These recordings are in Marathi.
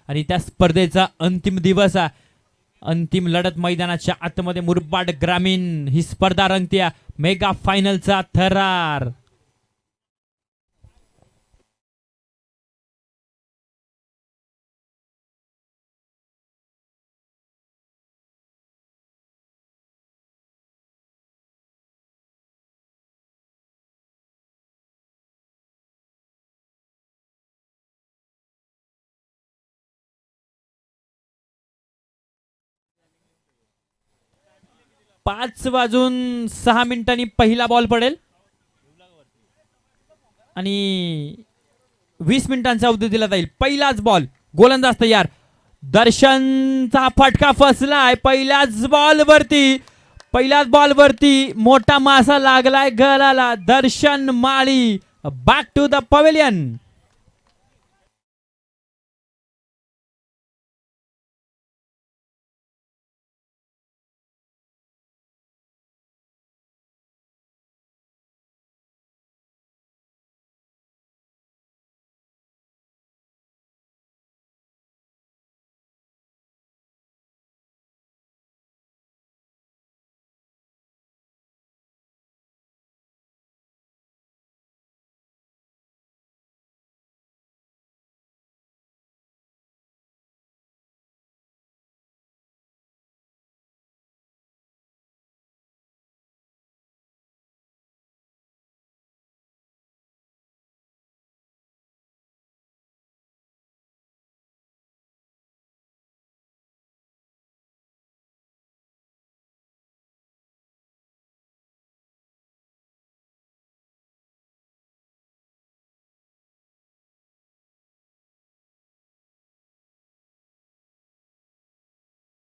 आणि त्या स्पर्धेचा अंतिम दिवस आहे. अंतिम लढत मैदानाच्या आतमध्ये मुरबाड ग्रामीण ही स्पर्धा रंगते. मेगा फायनलचा थरार. पाच वाजून 6 पहिला बॉल पडेल आणि 20 मिनिटांचा अवधी दिला जाईल. पहिलाच बॉल गोलंदाज तयार. दर्शनचा फटका फसलाय पहिल्याच बॉल वरती मोठा मासा लागलाय गळाला. Darshan Mali back to the pavilion.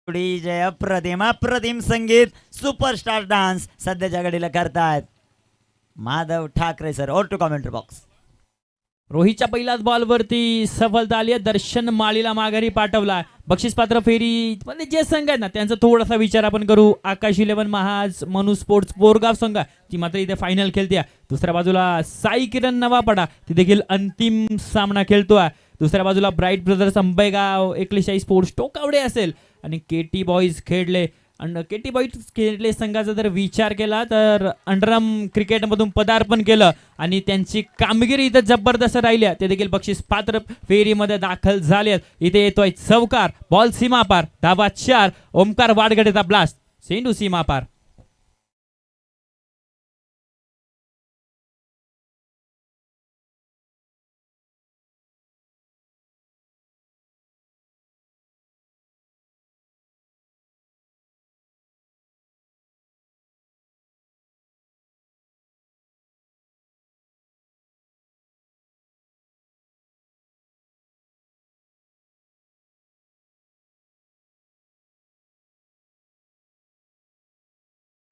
जय अप्रतिम संगीत सुपरस्टार डान्स सध्याच्या घडीला करतायत Madhav Thackeray sir. Over to commentary box. रोहितच्या पहिल्याच बॉल वरती सफलता आली आहे. दर्शन माळीला माघारी पाठवला. बक्षीस पात्र फेरी म्हणजे जे संघ आहेत ना त्यांचा थोडासा विचार आपण करू. आकाश 11 महाज मनु स्पोर्ट्स बोरगाव संघ ती मात्र इथे फायनल खेळते. दुसऱ्या बाजूला साई किरण नवापडा ती देखील अंतिम सामना खेळतोय. दुसऱ्या बाजूला ब्राईट ब्रदर्स अंबेगाव एकलेशाही स्पोर्ट्स टोकावडे असेल आणि केटी बॉईज खेळले. केटी बॉईज खेळले संघाचा जर विचार केला तर अंडरम क्रिकेटमधून पदार्पण केलं आणि त्यांची कामगिरी इथं जबरदस्त राहिली. ते देखील बक्षीस पात्र फेरीमध्ये दाखल झाले. इथे येतोय चौकार. बॉल सीमापार. धावा 4. ओमकार वाडगडेचा ब्लास्ट. सेंडू सीमापार.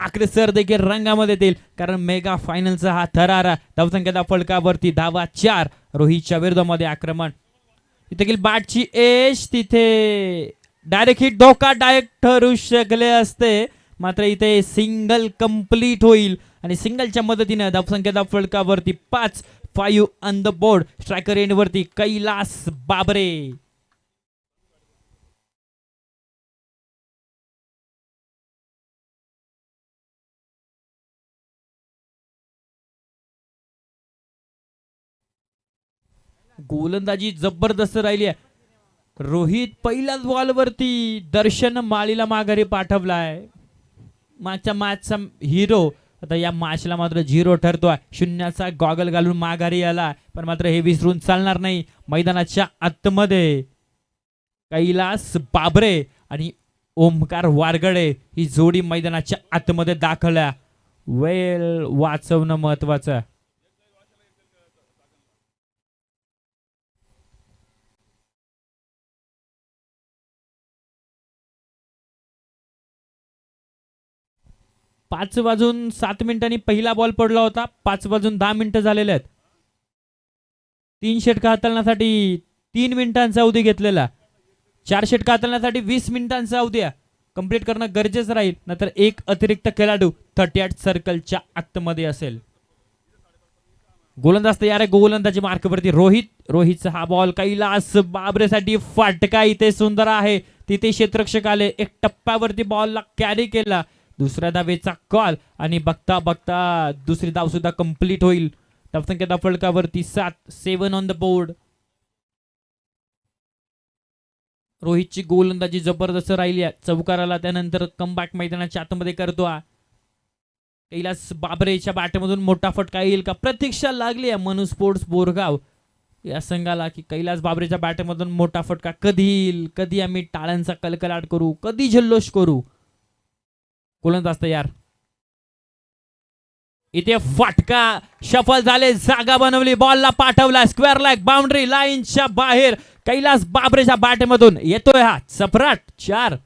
आकडे सर देखील रंगामध्ये येतील कारण मेगा फायनलचा हा थरारा. धावसंख्येच्या फलकावरती धावा 4. रोहितच्या विरोधामध्ये आक्रमण. तिथे बॅटची एज तिथे डायरेक्ट हिट धोकादायक ठरू शकले असते मात्र इथे सिंगल कंप्लीट होईल आणि सिंगलच्या मदतीने धावसंख्येच्या फलकावरती 5 on the board. Striker end वरती कैलास बाबरे. गोलंदाजी जबरदस्त राहिली आहे. रोहित पहिल्याच बॉलवरती दर्शन माळीला माघारी पाठवलाय. मागच्या मॅचचा हिरो आता या मॅचला मात्र 0 ठरतोय. 0चा गॉगल घालून माघारी आला पण मात्र हे विसरून चालणार नाही. मैदानाच्या आतमध्ये कैलास बाबरे आणि ओमकार वारगडे ही जोडी मैदानाच्या आतमध्ये दाखवल्या. वेळ वाचवणं महत्वाचं. 5 वाजून 7 मिनिटांनी पहिला बॉल पडला होता. 5 वाजून 10 मिनिटं झालेले आहेत. 3 षटका हाताळण्यासाठी 3 मिनिटांचा अवधी घेतलेला. 4 षटका हाताळण्यासाठी 20 मिनिटांचा अवधी कंप्लीट करणं गरजेचं राहील. नंतर एक अतिरिक्त खेळाडू 38 सर्कलच्या आतमध्ये असेल. गोलंदाज तयार आहे. गोलंदाजी मार्कवरती रोहितचा हा बॉल कैलास बाबरेसाठी फटका इथे सुंदर आहे. तिथे क्षेत्ररक्षक आले. एक टप्प्यावरती बॉलला कॅरी केला. दुसऱ्या धावेचा कॉल आणि बघता बघता दुसरी धाव सुद्धा कंप्लीट होईल. धावसंख्या फलकावरती 7 ऑन द बोर्ड. रोहितची गोलंदाजी जबरदस्त राहिली आहे. चौकार आला त्यानंतर कमबॅक मैदानाच्या आतमध्ये करतो. कैलास बाबरेच्या बॅटमधून मोठा फटका येईल का? प्रतीक्षा लागली आहे मनू स्पोर्ट्स बोरगाव या संघाला की कैलास बाबरेच्या बॅटमधून मोठा फटका कधी येईल, कधी आम्ही टाळ्यांचा कलकलाट करू, कधी जल्लोष करू. गोलंदाज तयार. इथे फटका सफल झाले. जागा बनवली. बॉलला पाठवला. स्क्वेअर लाईक बाउंड्री लाईनच्या बाहेर. कैलास बाबरेच्या बॅटमधून येतोय हा सफराट 4.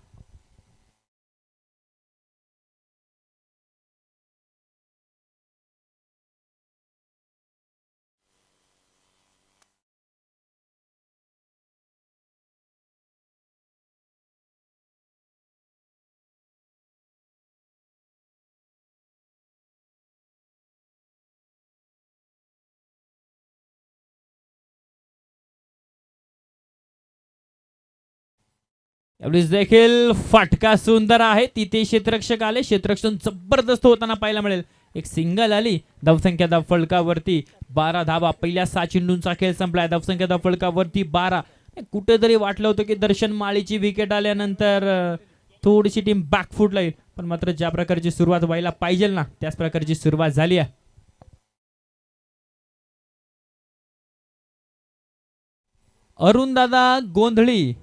एवढीच देखील फटका सुंदर आहे. तिथे क्षेत्ररक्षक आले. क्षेत्ररक्षण जबरदस्त होताना पाहायला मिळेल. एक सिंगल आली. धावसंख्या फलकावरती 12 धावा. पहिल्या 6 चेंडूंचा खेळ संपलाय. धावसंख्या फलकावरती 12. कुठेतरी वाटलं होतं की दर्शन माळीची विकेट आल्यानंतर थोडीशी टीम बॅकफूटला येईल, पण मात्र ज्या प्रकारची सुरुवात व्हायला पाहिजे ना त्याच प्रकारची सुरुवात झाली आहे. अरुण दादा गोंधळी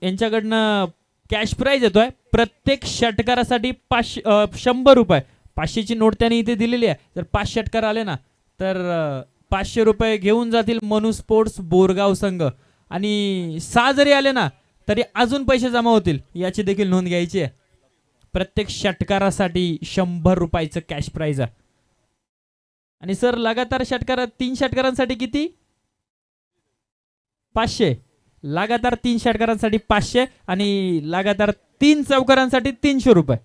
यांच्याकडनं कॅश प्राइज येतोय. प्रत्येक षटकारासाठी 100 रुपये. 500ची नोट त्यांनी इथे दिलेली आहे. जर 5 षटकार आले ना तर 500 रुपये घेऊन जातील मनू स्पोर्ट्स बोरगाव संघ. आणि 6 जरी आले ना तरी अजून पैसे जमा होतील, याची देखील नोंद घ्यायची आहे. प्रत्येक षटकारासाठी 100 रुपयाचं कॅश प्राइज आहे. आणि सर लगातार षटकार 3 षटकारांसाठी किती? 500. लगातार 3 षटकारांसाठी 500 आणि लगातार 3 चौकारांसाठी 300 रुपये.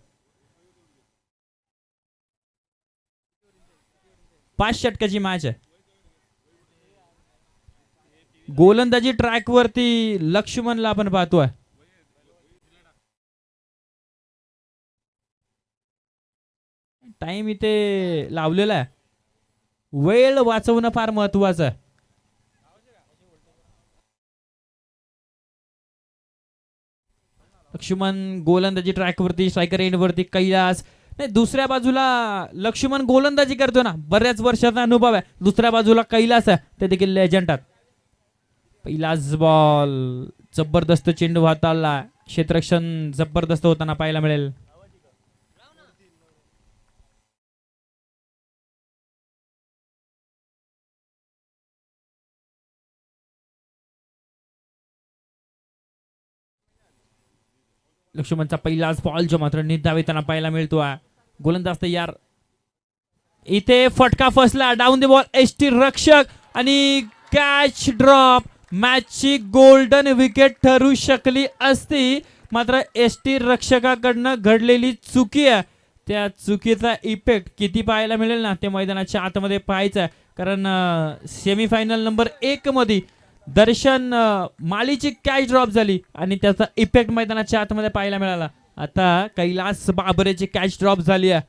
5 षटकाची मॅच आहे. गोलंदाजी ट्रॅक वरती लक्ष्मणला आपण पाहतोय. टाइम इथे लावलेला आहे. वेळ वाचवणं फार महत्वाचं आहे. लक्ष्मण गोलंदाजी ट्रॅक वरती, स्ट्रायकर एंड वरती कैलास. नाही, दुसऱ्या बाजूला लक्ष्मण गोलंदाजी करतो ना, बऱ्याच वर्षाचा अनुभव आहे. दुसऱ्या बाजूला कैलास आहे, ते देखील लेजंड आहेत. पहिलाच बॉल जबरदस्त चेंडू हाताळला. क्षेत्ररक्षण जबरदस्त होताना पाहायला मिळेल. लक्ष्मणचा पहिलाच बॉल जो मात्र निधाविताना पाहायला मिळतो. गोलंदाज तयार. इथे फटका फसला. डाऊन द बॉल एसटी रक्षक आणि कॅच ड्रॉप. मॅचची गोल्डन विकेट ठरू शकली असती, मात्र एसटी रक्षकाकडनं घडलेली चुकी आहे. त्या चुकीचा इफेक्ट किती पाहायला मिळेल ना ते मैदानाच्या आतमध्ये पाहायचं आहे. कारण सेमीफायनल नंबर 1 मध्ये दर्शन माळीची कॅच ड्रॉप झाली आणि त्याचा इफेक्ट मैदानाच्या आतमध्ये पाहायला मिळाला. आता कैलास बाबरेची कॅच ड्रॉप झाली आहे.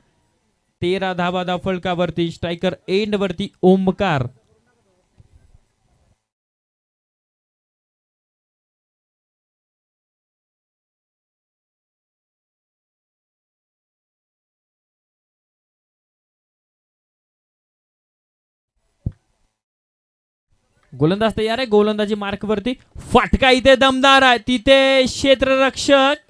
13 धावा फलकावरती. स्ट्रायकर एंड वरती ओमकार. गोलंदाज तयार आहे. गोलंदाजी मार्क वरती. फटका इथे दमदार आहे. तिथे क्षेत्ररक्षक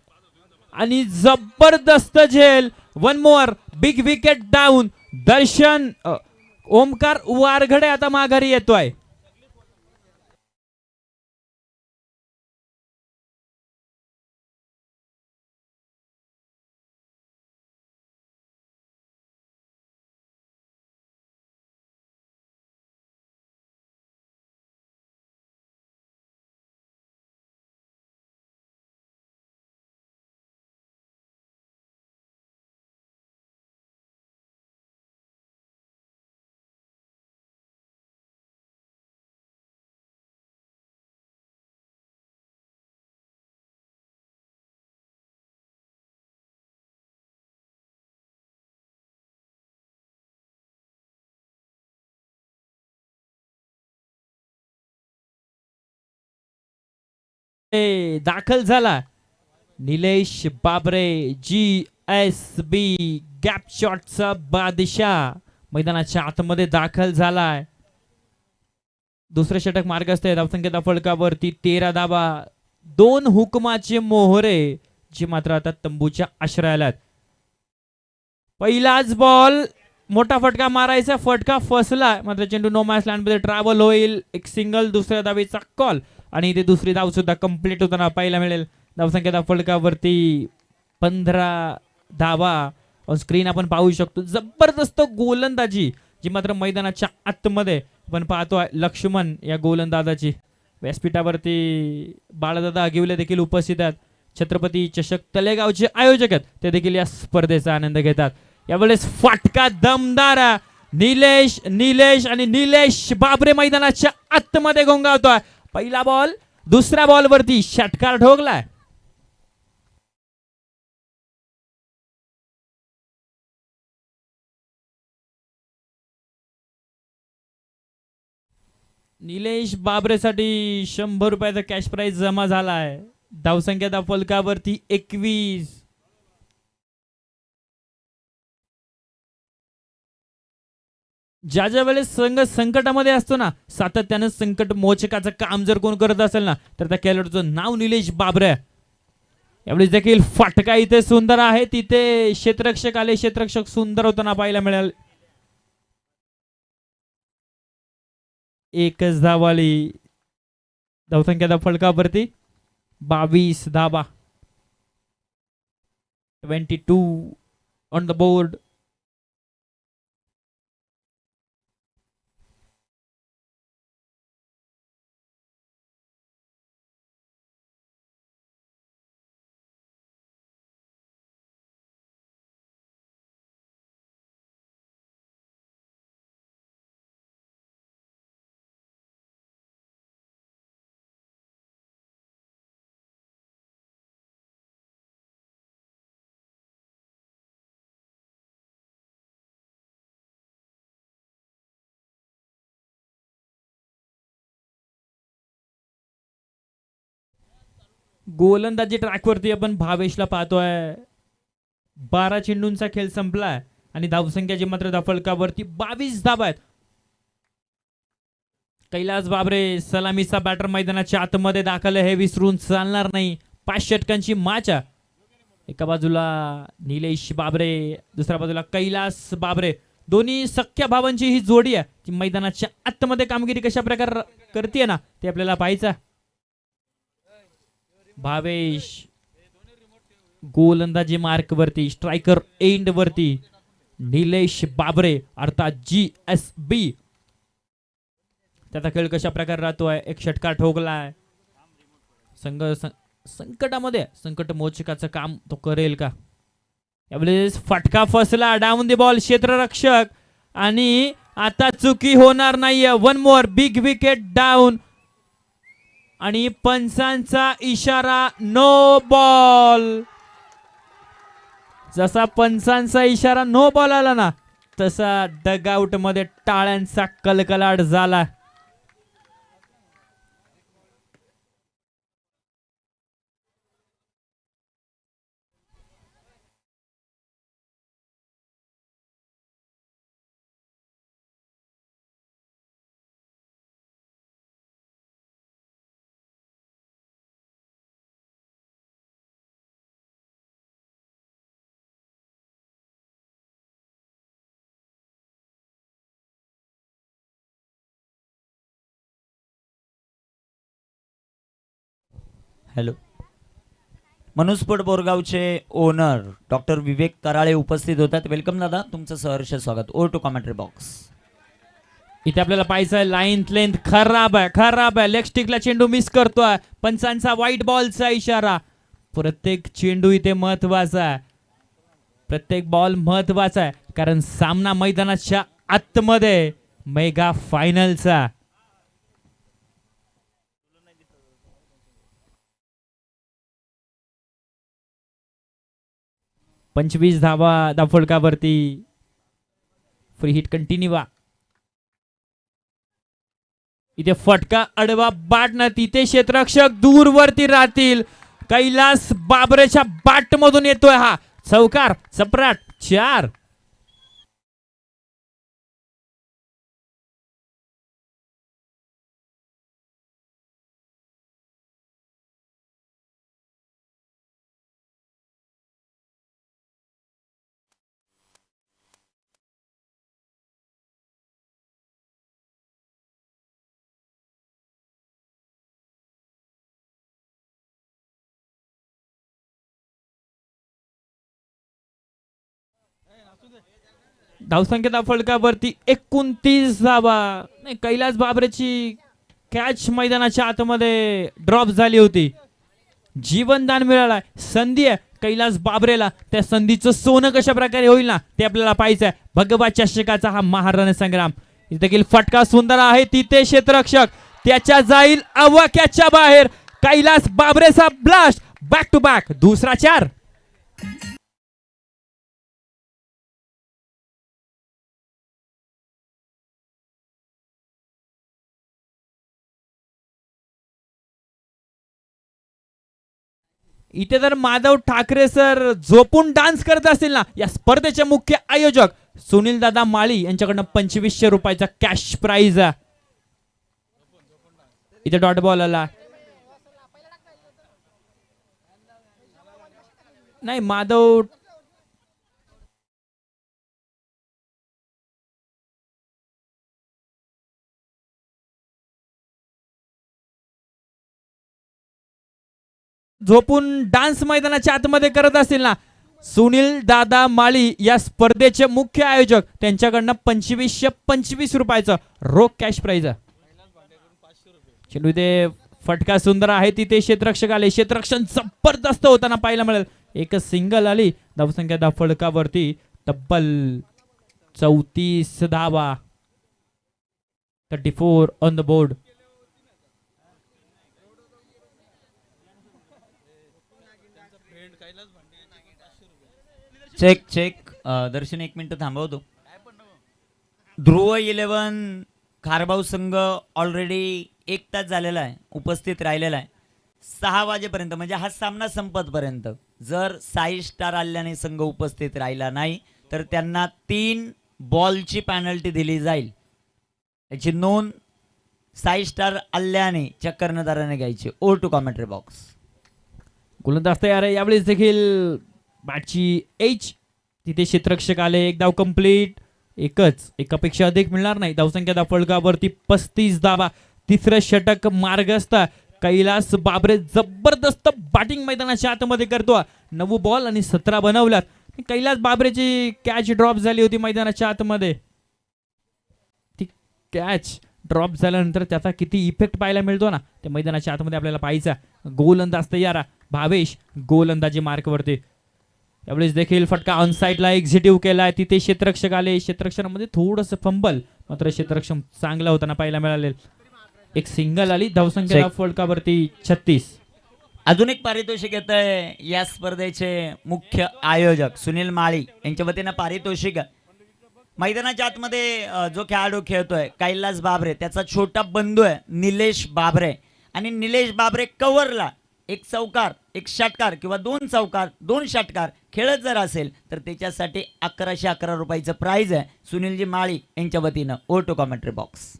आणि जबरदस्त झेल. One more big wicket down. Darshan Omkar Wargade आता माघारी येतोय. दाखल झाला निलेश बाबरे GSB गॅप शॉटचा बादशाह मैदानाच्या आतमध्ये दाखल झालाय. दुसरे षटक मार्गस्थ आहे. धावसंख्येचा फलकावरती 13 धावा, 2 हुकमाचे मोहरे जे मात्र आता तंबूच्या आश्रयाला आहेत. पहिलाच बॉल मोठा फटका मारायचा, फटका फसला मात्र चेंडू नो मॅच लँड मध्ये ट्रॅव्हल होईल. एक सिंगल दुसऱ्या धावेचा कॉल आणि इथे दुसरी धाव सुद्धा कंप्लीट होताना पाहायला मिळेल. धावसंख्येचा फलकावरती 15 धावा. ऑन स्क्रीन आपण पाहू शकतो जबरदस्त गोलंदाजी जी मात्र मैदानाच्या आतमध्ये आपण पाहतोय. लक्ष्मण या गोलंदाजाची व्यासपीठावरती बाळदादा आगिवले देखील उपस्थित आहेत. छत्रपती चषक तलेगावचे आयोजक आहेत ते देखील या स्पर्धेचा आनंद घेतात. यावेळेस फाटका दमदार निलेश आणि निलेश बाबरे मैदानाच्या आतमध्ये घोंगावतोय. पहिला बॉल दुसऱ्या बॉलवरती षटकार ठोकलाय. निलेश बाबरेसाठी 100 रुपयाचा कॅश प्राइज जमा झालाय. धावसंख्येचा फलकावरती 21. ज्या वेळेस संघ संकटामध्ये असतो ना, सातत्यानं संकट मोचकाचं काम जर कोण करत असेल ना तर त्या खेळाडूचं नाव निलेश बाबरे. यावेळेस देखील फाटका इथे सुंदर आहे, तिथे क्षेत्ररक्षक आले, क्षेत्ररक्षक सुंदर होताना पाहायला मिळाल. एकच धाव आली. धावसंख्येचा फलकावरती 22 धावा. 22 ऑन द बोर्ड. गोलंदाजी ट्रॅकवरती आपण भावेशला पाहतोय. 12 चेंडूंचा खेळ संपलाय आणि धावसंख्याची मात्र फलकावरती 22 धावा आहेत. कैलास बाबरे सलामीचा बॅटर मैदानाच्या आतमध्ये दाखल आहे, हे विसरून चालणार नाही. 5 षटकांची मॅच. एका बाजूला निलेश बाबरे, दुसऱ्या बाजूला कैलास बाबरे, दोन्ही सख्या भावांची ही जोडी आहे. ती मैदानाच्या आतमध्ये कामगिरी कशा प्रकारे करते ना ते आपल्याला पाहायचं. भावेश गोलंदाजी मार्क वरती, स्ट्रायकर एंड वरती निलेश बाबरे अर्थात GSB. त्याचा खेळ कशा प्रकारे राहतोय. एक षटकार ठोकलाय. संघ संकटामध्ये, संकट मोचकाचं काम तो करेल का. यावेळेस फटका फसला, डाऊन द बॉल क्षेत्ररक्षक आणि आता चुकी होणार नाहीये. 1 मोर बिग विकेट डाऊन आणि पंचांचा इशारा नो बॉल. जसा पंचांचा इशारा नो बॉल आला ना तसा डगआउट मध्ये टाळ्यांचा कलकलाट झाला. हॅलो. मनुस्फोट बोरगावचे ओनर डॉक्टर विवेक कराळे उपस्थित होतात. वेलकम दादा, तुमचं सहर्ष स्वागत. Over to commentary box. इथे आपल्याला पाहायचं आहे लाईन लेंथ खराब आहे. लेग स्टिकला चेंडू मिस करतोय. पंचांचा व्हाईट बॉलचा इशारा. प्रत्येक चेंडू इथे महत्वाचा आहे, प्रत्येक बॉल महत्वाचा आहे, कारण सामना मैदानाच्या आतमध्ये मेगा फायनलचा. पंचवीस धावा धावफलकावरती. Free hit continue. इथे फटका अडवा बाट ना तिथे क्षेत्ररक्षक दूरवरती राहतील. कैलास बाबरेच्या बाट मधून येतोय हा चौकार. सप्राट 4. धावसंख्येचा फलकावरती 29 धावा. नाही, कैलास बाबरेची कॅच मैदानाच्या आतमध्ये ड्रॉप झाली होती. जीवनदान मिळालाय. संधी आहे कैलास बाबरेला. त्या संधीचं सोनं कशा प्रकारे होईल ना ते आपल्याला पाहायचं आहे. भगवा चषकाचा हा महारण संग्राम. इथे देखील फटका सुंदर आहे. तिथे क्षेत्ररक्षक त्याच्या जाईल आवाक्याच्या बाहेर. कैलास बाबरेचा ब्लास्ट बॅक टू बॅक दुसरा 4. इथे जर माधव ठाकरे सर झोपून डान्स करत असतील ना, या स्पर्धेचे मुख्य आयोजक सुनील दादा माळी यांच्याकडनं 2500 रुपयाचा कॅश प्राइज. इथे डॉट बॉल आला. नाही, माधव झोपून डान्स मैदानाच्या आतमध्ये करत असतील ना, सुनील दादा माळी या स्पर्धेचे मुख्य आयोजक त्यांच्याकडनं 2525 रुपयाचं रोख कॅश प्राइज. चेंडू इथे फटका सुंदर आहे. तिथे क्षेत्ररक्षक आले. क्षेत्ररक्षण जबरदस्त होताना पाहायला मिळेल. एक सिंगल आली. धावसंख्या फलकावरती तब्बल 34 धावा. 34 on the board. Check check. Darshan 1 minute थांबवतो. ध्रुव 11 खारबाऊ संघ ऑलरेडी 1 तास झालेला आहे उपस्थित राहिलेला आहे. 6 वाजेपर्यंत म्हणजे हा सामना संपतपर्यंत जर साई स्टार आल्याने संघ उपस्थित राहिला नाही तर त्यांना 3 बॉलची पॅनल्टी दिली जाईल. याची नोंद साई स्टार आल्याने च्या कर्णधाराने घ्यायची. Over to commentary box. गोलंदाज तयार आहे. यावेळेस देखील बॅटची एच. तिथे क्षेत्ररक्षक आले. 1 धाव कंप्लीट. एकापेक्षा अधिक मिळणार नाही. धावसंख्या फलकावरती 35 धावा. तिसरं षटक मार्गस्थ. कैलास बाबरे जबरदस्त बॅटिंग मैदानाच्या आतमध्ये करतो. 9 बॉल आणि 17 बनवल्यात. कैलास बाबरेची कॅच ड्रॉप झाली होती मैदानाच्या आतमध्ये. ती कॅच ड्रॉप झाल्यानंतर त्याचा किती इफेक्ट पाहायला मिळतो ना ते मैदानाच्या आतमध्ये आपल्याला पाहायचा. गोलंदाज तयार. भावेश गोलंदाजी मार्कवरती. यावेळेस देखील फटका ऑन साईडला एक्झिक्यूटिव्ह केलाय. तिथे क्षेत्ररक्षक आले. क्षेत्ररक्षणामध्ये थोडंसं फंबल, मात्र क्षेत्ररक्षण चांगला होताना पाहायला मिळाले. एक सिंगल आली. धावसंख्या फलकावरती 36. अजून एक पारितोषिक येत आहे. या स्पर्धेचे मुख्य आयोजक सुनील माळी यांच्या वतीनं पारितोषिक. मैदानाच्या आतमध्ये जो खेळाडू खेळतोय कैलास बाबरे त्याचा छोटा बंधू आहे निलेश बाबरे. आणि निलेश बाबरे कव्हरला 1 चौकार 1 षटकार किंवा 2 चौकार 2 षटकार खेळत जर असेल तर त्याच्यासाठी 1111 रुपयाचं प्राइज आहे सुनीलजी माळी यांच्या वतीनं. Over to commentary box.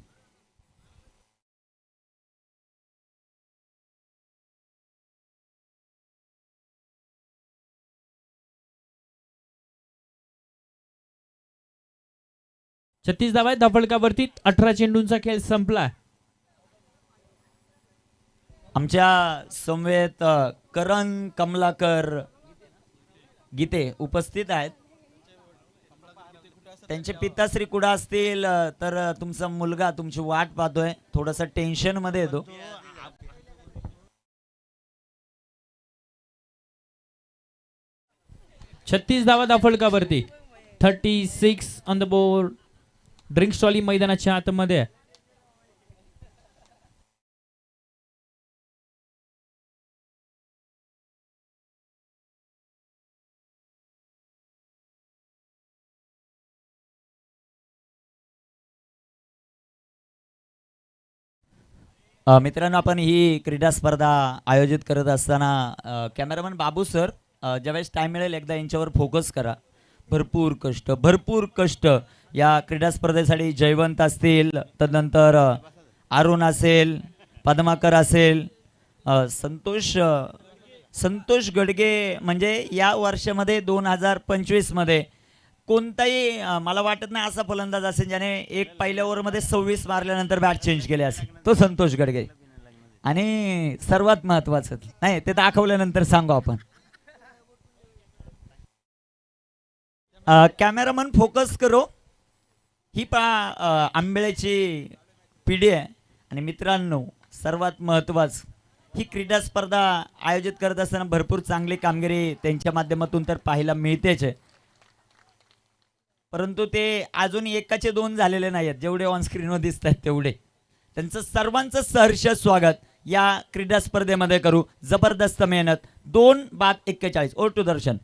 छत्तीस धावा आहेत धावफलकावरती. 18 चेंडूंचा खेळ संपला. आमच्या समवेत करण कमलाकर गीते उपस्थित आहेत. त्यांचे पिताश्री कुठे असतील तर तुमचा मुलगा तुमची वाट पाहतोय. थोडंसं टेन्शन मध्ये येतो. छत्तीस धावा धावफलकावरती. 36 ऑन द बोर्ड. ड्रिंक स्टॉली मैदानाच्या आतमध्ये. मित्रांनो, आपण ही क्रीडा स्पर्धा आयोजित करत असताना कॅमेरामन बाबू सर, ज्यावेळेस टाईम मिळेल एकदा यांच्यावर फोकस करा. भरपूर कष्ट या क्रीडा स्पर्धेसाठी जयवंत असतील, तदनंतर अरुण असेल, पद्माकर असेल, संतोष गडगे. म्हणजे या वर्षामध्ये 2025 मध्ये कोणताही मला वाटत नाही असा फलंदाज असेल ज्याने एक पहिल्या ओव्हरमध्ये 26 मारल्यानंतर बॅट चेंज केले असेल, तो संतोष गडगे. आणि सर्वात महत्वाचं नाही ते दाखवल्यानंतर सांगू आपण. कॅमेरामन फोकस करो. ही आंबेळ्याची पिढी आहे. आणि मित्रांनो, सर्वात महत्वाचं, ही क्रीडा स्पर्धा आयोजित करत असताना भरपूर चांगली कामगिरी त्यांच्या माध्यमातून तर पाहायला मिळतेच आहे, परंतु ते अजून एकाचे दोन झालेले नाही आहेत. जेवढे ऑन स्क्रीनवर दिसत आहेत तेवढे. त्यांचं सर्वांचं सहर्ष स्वागत या क्रीडा स्पर्धेमध्ये करू. जबरदस्त मेहनत. 2:41. Over to Darshan.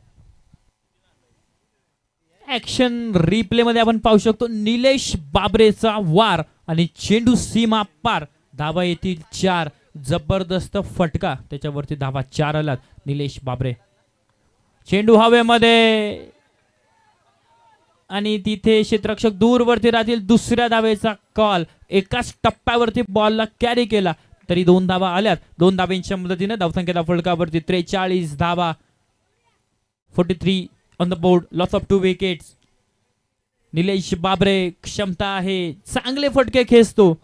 Action replay मध्ये आपण पाहू शकतो निलेश बाबरेचा वार आणि चेंडू सीमा पार. धावा येतील 4. जबरदस्त फटका, त्याच्यावरती धावा 4 आलात. निलेश बाबरे, चेंडू हवेमध्ये आणि तिथे क्षेत्ररक्षक दूरवरती राहतील. दुसऱ्या धावेचा कॉल. एकाच टप्प्यावरती बॉलला कॅरी केला तरी 2 धावा आल्यात. 2 धाव्यांच्या मदतीने धावसंख्येच्या फलकावरती 43 धावा. 43 on the board. Loss of 2 wickets. Nilesh Babare क्षमता आहे, चांगले फटके खेचतो.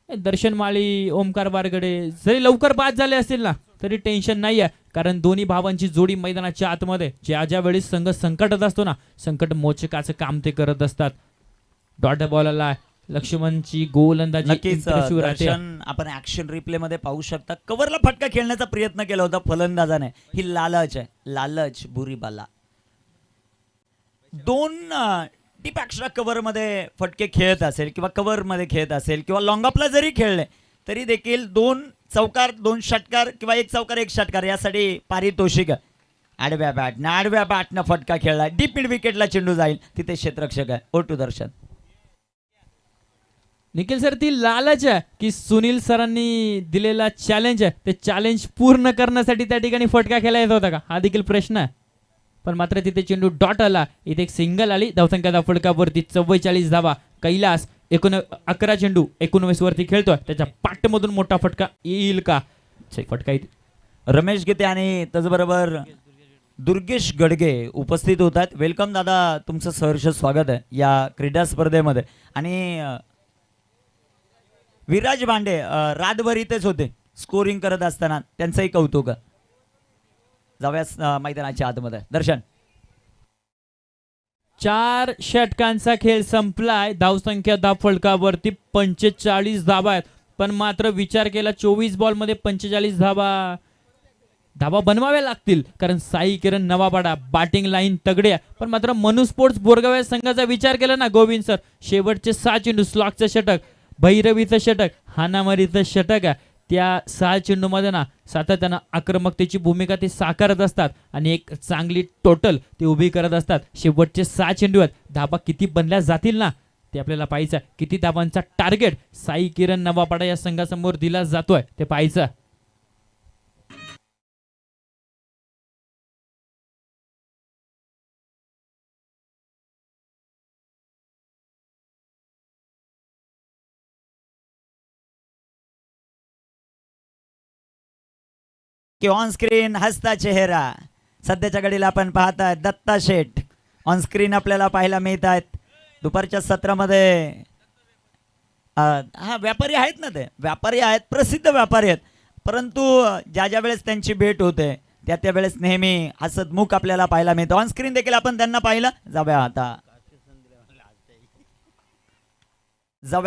दर्शन माळी, ओमकार बारगडे जरी लवकर बाद झाले असतील ना तरी टेन्शन नाही आहे, कारण दोन्ही भावांची जोडी मैदानाच्या आतमध्ये ज्या वेळेस संघ संकटात असतो ना, संकट मोचकाचं काम ते करत असतात. डॉट बॉलला लक्ष्मणची गोलंदाजी नक्कीच दर्शन, आपण ऍक्शन रिप्ले मध्ये पाहू शकता. कव्हरला फटका खेळण्याचा प्रयत्न केला होता फलंदाजाने. ही लालच आहे, लालच बुरी बाला. 2 डीप एक्स्ट्रा कव्हर मध्ये फटके खेळत असेल किंवा कव्हर मध्ये खेळत असेल किंवा लॉंग ऑफला जरी खेळले तरी देखील 2 चौकार 2 षटकार किंवा 1 चौकार 1 षटकार यासाठी पारितोषिक. आडव्या बॅटनं फटका खेळला. डीप मिड विकेटला चेंडू जाईल, तिथे क्षेत्ररक्षक आहे. ओ टू दर्शन. निखिल सर, ती लालच आहे की सुनील सरांनी दिलेला चॅलेंज आहे, ते चॅलेंज पूर्ण करण्यासाठी त्या ठिकाणी फटका खेळला येत होता का, हा देखील प्रश्न आहे. पण मात्र तिथे चेंडू डॉट आला. इथे एक सिंगल आली. धावसंख्येच्या फलकावरती 44 धावा. कैलास 11 चेंडू 19 वरती खेळतोय. त्याच्या पाठमधून मोठा फटका येईल का? फटका येईल. रमेश गीते आणि त्याचबरोबर दुर्गेश गडगे उपस्थित होतात. वेलकम दादा, तुमचं सहर्ष स्वागत आहे या क्रीडा स्पर्धेमध्ये. आणि विराज भांडे रातभर इथेच होते स्कोरिंग करत असताना, त्यांचंही कौतुक. जाऊया मैदानाच्या आतमध्ये. दर्शन. 4 षटकांचा खेळ संपलाय. धावसंख्या फलकावरती 45 धावा आहेत. पण मात्र विचार केला 24 बॉल मध्ये 45 धावा बनवाव्या लागतील, कारण साई किरण नवाबाडा बॅटिंग लाईन तगडे आहे. पण मात्र मनु स्पोर्ट्स बोरगाव या संघाचा विचार केला ना गोविंद सर, शेवटचे 6 चेंडू स्लॉकचं षटक, भैरवीचं षटक, हानामारीचं षटक आहे. त्या 6 चेंडूमध्ये ना सातत्यानं आक्रमकतेची भूमिका ते साकारत असतात आणि एक चांगली टोटल ते उभी करत असतात. शेवटचे 6 चेंडू आहेत. धाबा किती बनल्या जातील ना ते आपल्याला पाहायचं. किती धाबांचा टार्गेट साई किरण नवापाडा या संघासमोर दिला जातोय ते पाहायचं. की ऑन स्क्रीन हसता चेहरा. सध्याच्या घडीला आपण पाहताय दत्ता शेठ ऑन स्क्रीन आपल्याला पाहायला मिळत आहेत. दुपारच्या सत्रामध्ये हा व्यापारी आहेत ना, ते व्यापारी आहेत, प्रसिद्ध व्यापारी आहेत, परंतु ज्या वेळेस त्यांची भेट होते त्या वेळेस नेहमी हसतमुख आपल्याला पाहायला मिळतं. ऑन स्क्रीन देखील आपण त्यांना पाहिलं. जाऊया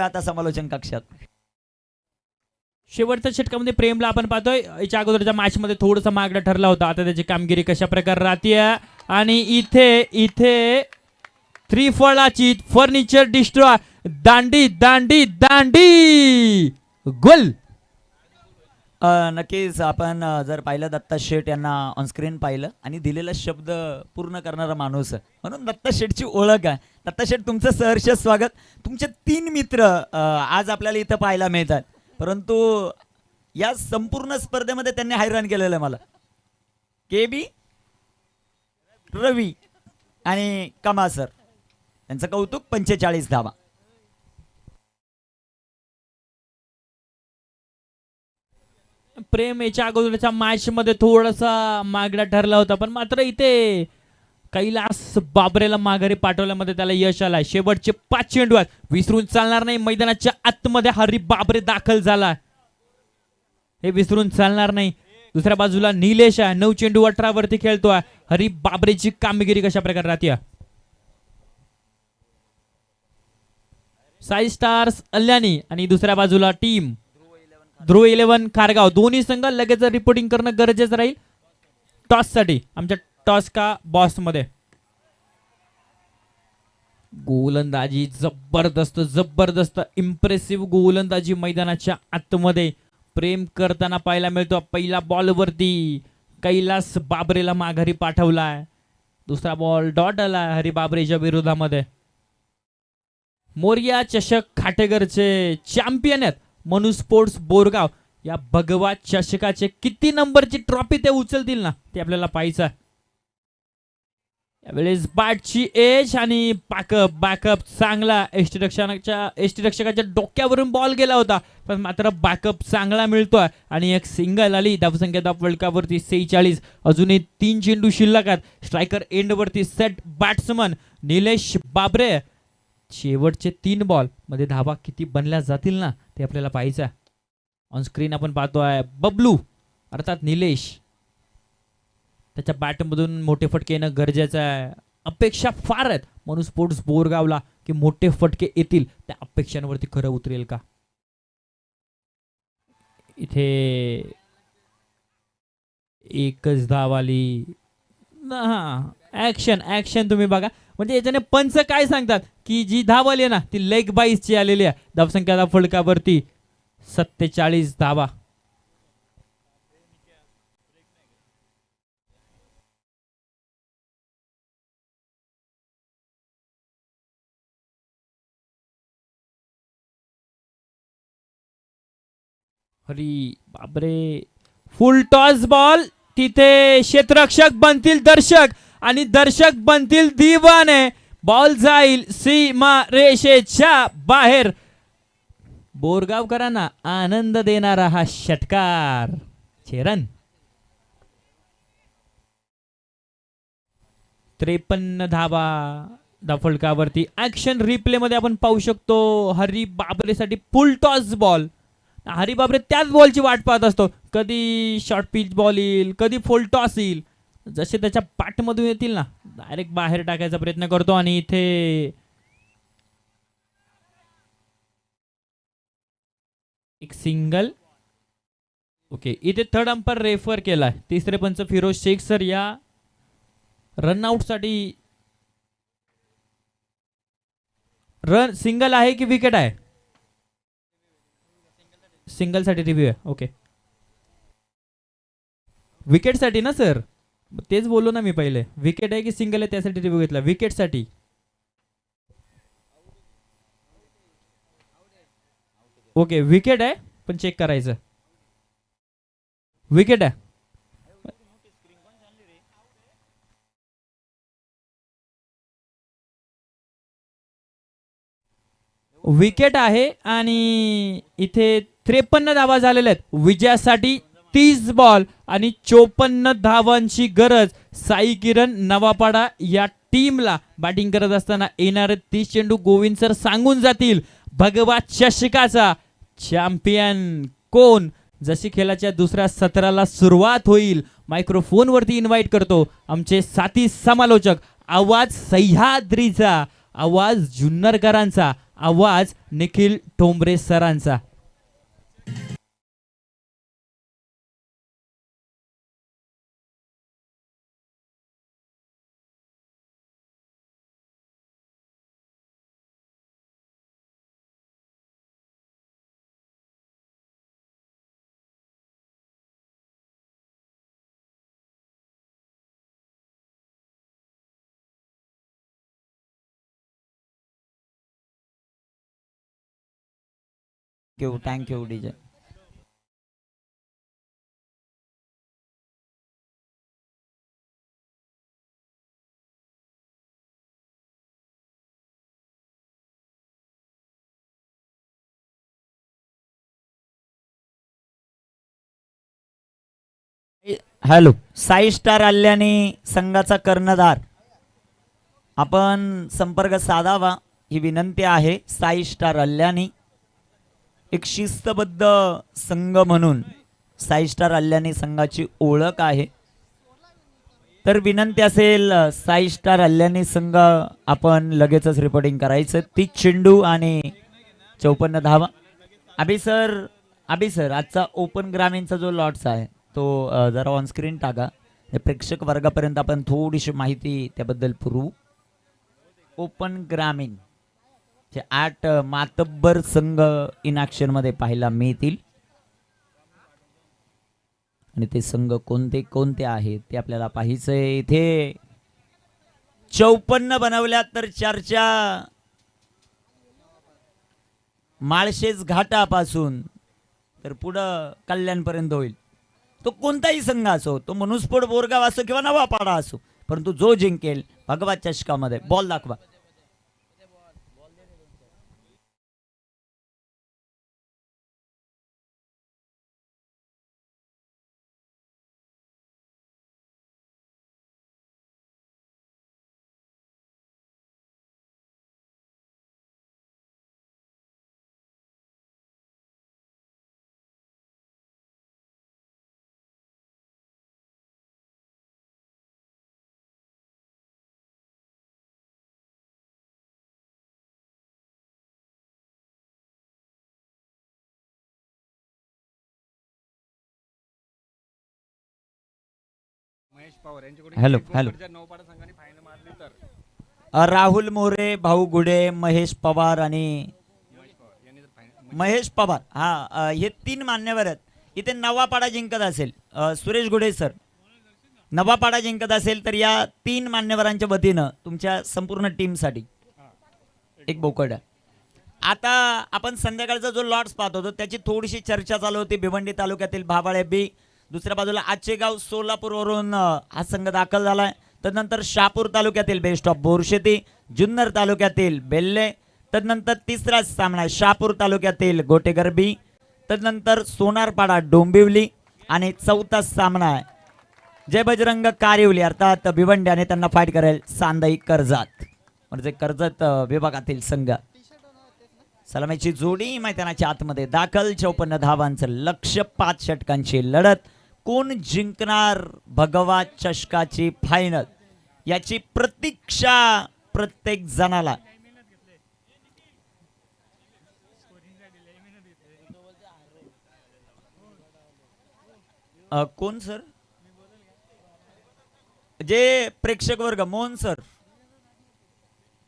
आता समालोचन कक्षात. शेवटच्या षटकामध्ये प्रेमला आपण पाहतोय. याच्या अगोदरच्या मॅच मध्ये थोडंसं मागडा ठरला होता. आता त्याची कामगिरी कशा प्रकारे राहते. आणि इथे त्रिफळाची फर्निचर डिस्ट्रॉय. दांडी दांडी दांडी गोल. नक्कीच आपण जर पाहिलं दत्ता शेठ यांना ऑनस्क्रीन पाहिलं आणि दिलेला शब्द पूर्ण करणारा माणूस आहे, म्हणून दत्ता शेठची ओळख आहे. दत्ता शेठ, तुमचं सहर्ष स्वागत. तुमचे 3 मित्र आज आपल्याला इथं पाहायला मिळतात, परंतु या संपूर्ण स्पर्धेमध्ये त्यांनी हैराण केलेलं आहे मला. के बी रवी आणि कमा सर यांचं कौतुक. 45 धावा. प्रेम याच्या अगोदरच्या मॅच मध्ये थोडासा मागडा ठरला होता, पण मात्र इथे कैलास बाबरेला माघारी पाठवल्यामध्ये त्याला यश आलाय. शेवटचे 5 चेंडू आहेत, विसरून चालणार नाही. मैदानाच्या आतमध्ये हरी बाबरे दाखल झाला, हे विसरून चालणार नाही. दुसऱ्या बाजूला निलेश आहे, 9 चेंडू 18 वरती खेळतोय. हरी बाबरेची कामगिरी कशा प्रकारे राहते. साई स्टार्स अल्यानी आणि दुसऱ्या बाजूला टीम ध्रुव 11 खारगाव. दोन्ही संघ लगेच रिपोर्टिंग करणं गरजेचं राहील टॉस साठी. आमच्या टॉस का बॉस मध्ये गोलंदाजी जबरदस्त जबरदस्त इम्प्रेसिव्ह गोलंदाजी मैदानाच्या आतमध्ये प्रेम करताना पाहायला मिळतो. पहिला बॉल वरती कैलास बाबरेला माघारी पाठवलाय. दुसरा बॉल डॉट आला हरी बाबरेच्या विरोधामध्ये. मोरिया चषक खाटेगरचे चॅम्पियन आहेत मनु स्पोर्ट्स बोरगाव. या भगवा चषकाचे किती नंबरची ट्रॉफी ते उचलतील ना, ते आपल्याला पाहायचं आहे. यावेळेस बॅटची एज आणि बॅकअप चांगला. एसटी रक्षकाच्या डोक्यावरून बॉल गेला होता, पण मात्र बॅकअप चांगला मिळतोय आणि एक सिंगल आली. धावसंख्या वर्ल्ड कप वरती 46. अजूनही 3 चेंडू शिल्लक आहेत. स्ट्रायकर एंड वरती सेट बॅट्समन निलेश बाबरे. शेवटचे 3 बॉल मध्ये धावा किती बनल्या जातील ना, ते आपल्याला पाहायचं आहे. ऑन स्क्रीन आपण पाहतोय बबलू अर्थात निलेश, त्याच्या बॅटमधून मोठे फटके येणं गरजेचं आहे. अपेक्षा फार आहेत मनु स्पोर्ट्स बोरगावला की मोठे फटके येतील. त्या अपेक्षांवरती खरं उतरेल का. इथे एकच धाव आली. ऍक्शन तुम्ही बघा. म्हणजे याच्याने पंच काय सांगतात की जी धाव आली आहे ना, ती लेग बाईसची आलेली आहे. धावसंख्या फलकावरती 47 धावा. हरी बाबरे फुल टॉस बॉल. तिथे क्षेत्ररक्षक बनतील दर्शक आणि दर्शक बनतील दिवाने. बॉल जाईल सीमा रेषेच्या बाहेर. बोरगावकरांना आनंद देणारा हा षटकार. रन 53 धावा धाफलकावरती. ऍक्शन रिप्ले मध्ये आपण पाहू शकतो हरी बाबरेसाठी full toss ball. Hari Babare त्याच बॉलची वाट पाहत असतो, कधी शॉर्ट पिच बॉल येईल, कधी फुल टॉस येईल. जसे त्याच्या पाठमधून येतील ना, डायरेक्ट बाहेर टाकायचा प्रयत्न करतो. आणि इथे एक सिंगल. ओके, इथे थर्ड अंपायर रेफर केलाय. तिसरे पंच फिरोज शेख सर या रनआउट साठी. रन सिंगल आहे की विकेट आहे. सिंगल साठी रिव्ह्यू आहे. ओके, विकेट साठी ना सर, तेच बोललो ना मी पहिले. विकेट आहे की सिंगल आहे त्यासाठी रिव्ह्यू घेतला. विकेट साठी. ओके विकेट आहे, पण चेक करायचं. विकेट आहे. विकेट आहे आणि इथे 53 धावा झालेल्या आहेत. विजयासाठी 30 बॉल आणि 54 धावांची गरज. साई किरण नवापाडा या टीमला बॅटिंग करत असताना येणारे 30 चेंडू गोविंद सर सांगून जातील भगवा चषकाचा चॅम्पियन कोण. जशी खेळाच्या दुसऱ्या सत्राला सुरुवात होईल, मायक्रोफोन वरती इन्व्हाइट करतो आमचे साथी समालोचक. आवाज सह्याद्रीचा, आवाज जुन्नरकरांचा, आवाज निखिल ठोंबरे सरांचा. Thank you DJ. Hello, Sai star आल्याने संघाचा कर्णधार आपण संपर्क साधावा ही विनंती आहे. साई स्टार अल्ल्यानी एक शिस्तबद्ध संघ म्हणून साई स्टार अल्ल्यानी संघाची ओळख आहे. तर विनंती असेल साई स्टार अल्ल्यानी संघ आपण लगेचच रिपोर्टिंग करायचं. 30 चेंडू आणि 54 धावा. अभि सर आजचा ओपन ग्रामीणचा जो लॉट्स आहे तो जरा ऑन स्क्रीन टाका. प्रेक्षक वर्गापर्यंत आपण थोडीशी माहिती त्याबद्दल पुरवू. ओपन ग्रामीण चे 8 मातब्बर संघ इन ऍक्शन मध्ये पाहायला मिळतील आणि ते संघ कोणते कोणते आहेत ते आपल्याला पाहायचंय. इथे 54 बनवल्या तर चर्चा माळशेज घाटापासून तर पुढं कल्याणपर्यंत होईल. तो कोणताही संघ असो, तो मनुस्फोट बोरगाव असो किंवा नवापाडा असो, परंतु जो जिंकेल भगवा चषकामध्ये. बॉल दाखवा. Hello hello. राहुल मोरे, भाऊ गुडे, महेश पवार आणि महेश पवार हा हे 3 मान्यवर आहेत. इथे नवापाडा जिंकत असेल सुरेश गुडे सर, नवापाडा जिंकत असेल तर या 3 मान्यवरांच्या वतीनं तुमच्या संपूर्ण टीमसाठी एक बोकड. आता आपण संध्याकाळचा जो लॉट्स पाहत होतो त्याची थोडीशी चर्चा चालू होती. भिवंडी तालुक्यातील भाबाळे बी, दुसऱ्या बाजूला आचेगाव सोलापूरवरून हा संघ दाखल झालाय. तदनंतर शहापूर तालुक्यातील बेस्ट ऑफ बोरशेती, जुन्नर तालुक्यातील बेल्ले, तदनंतर तिसरा सामना शहापूर तालुक्यातील गोटेगरबी, तदनंतर सोनारपाडा डोंबिवली आणि चौथा सामना आहे जय बजरंग कारिवली अर्थात भिवंडी आणि त्यांना फाईट करेल सांदई कर्जत म्हणजे कर्जत विभागातील संघ. सलामीची जोडी मैदानाच्या आतमध्ये दाखल. 54 धावांचं लक्ष्य, 5 षटकांची लढत. कोण जिंकणार भगवा चषकाची फायनल याची प्रतीक्षा प्रत्येक जणाला. कोण सर? जे प्रेक्षक वर्ग, मोहन सर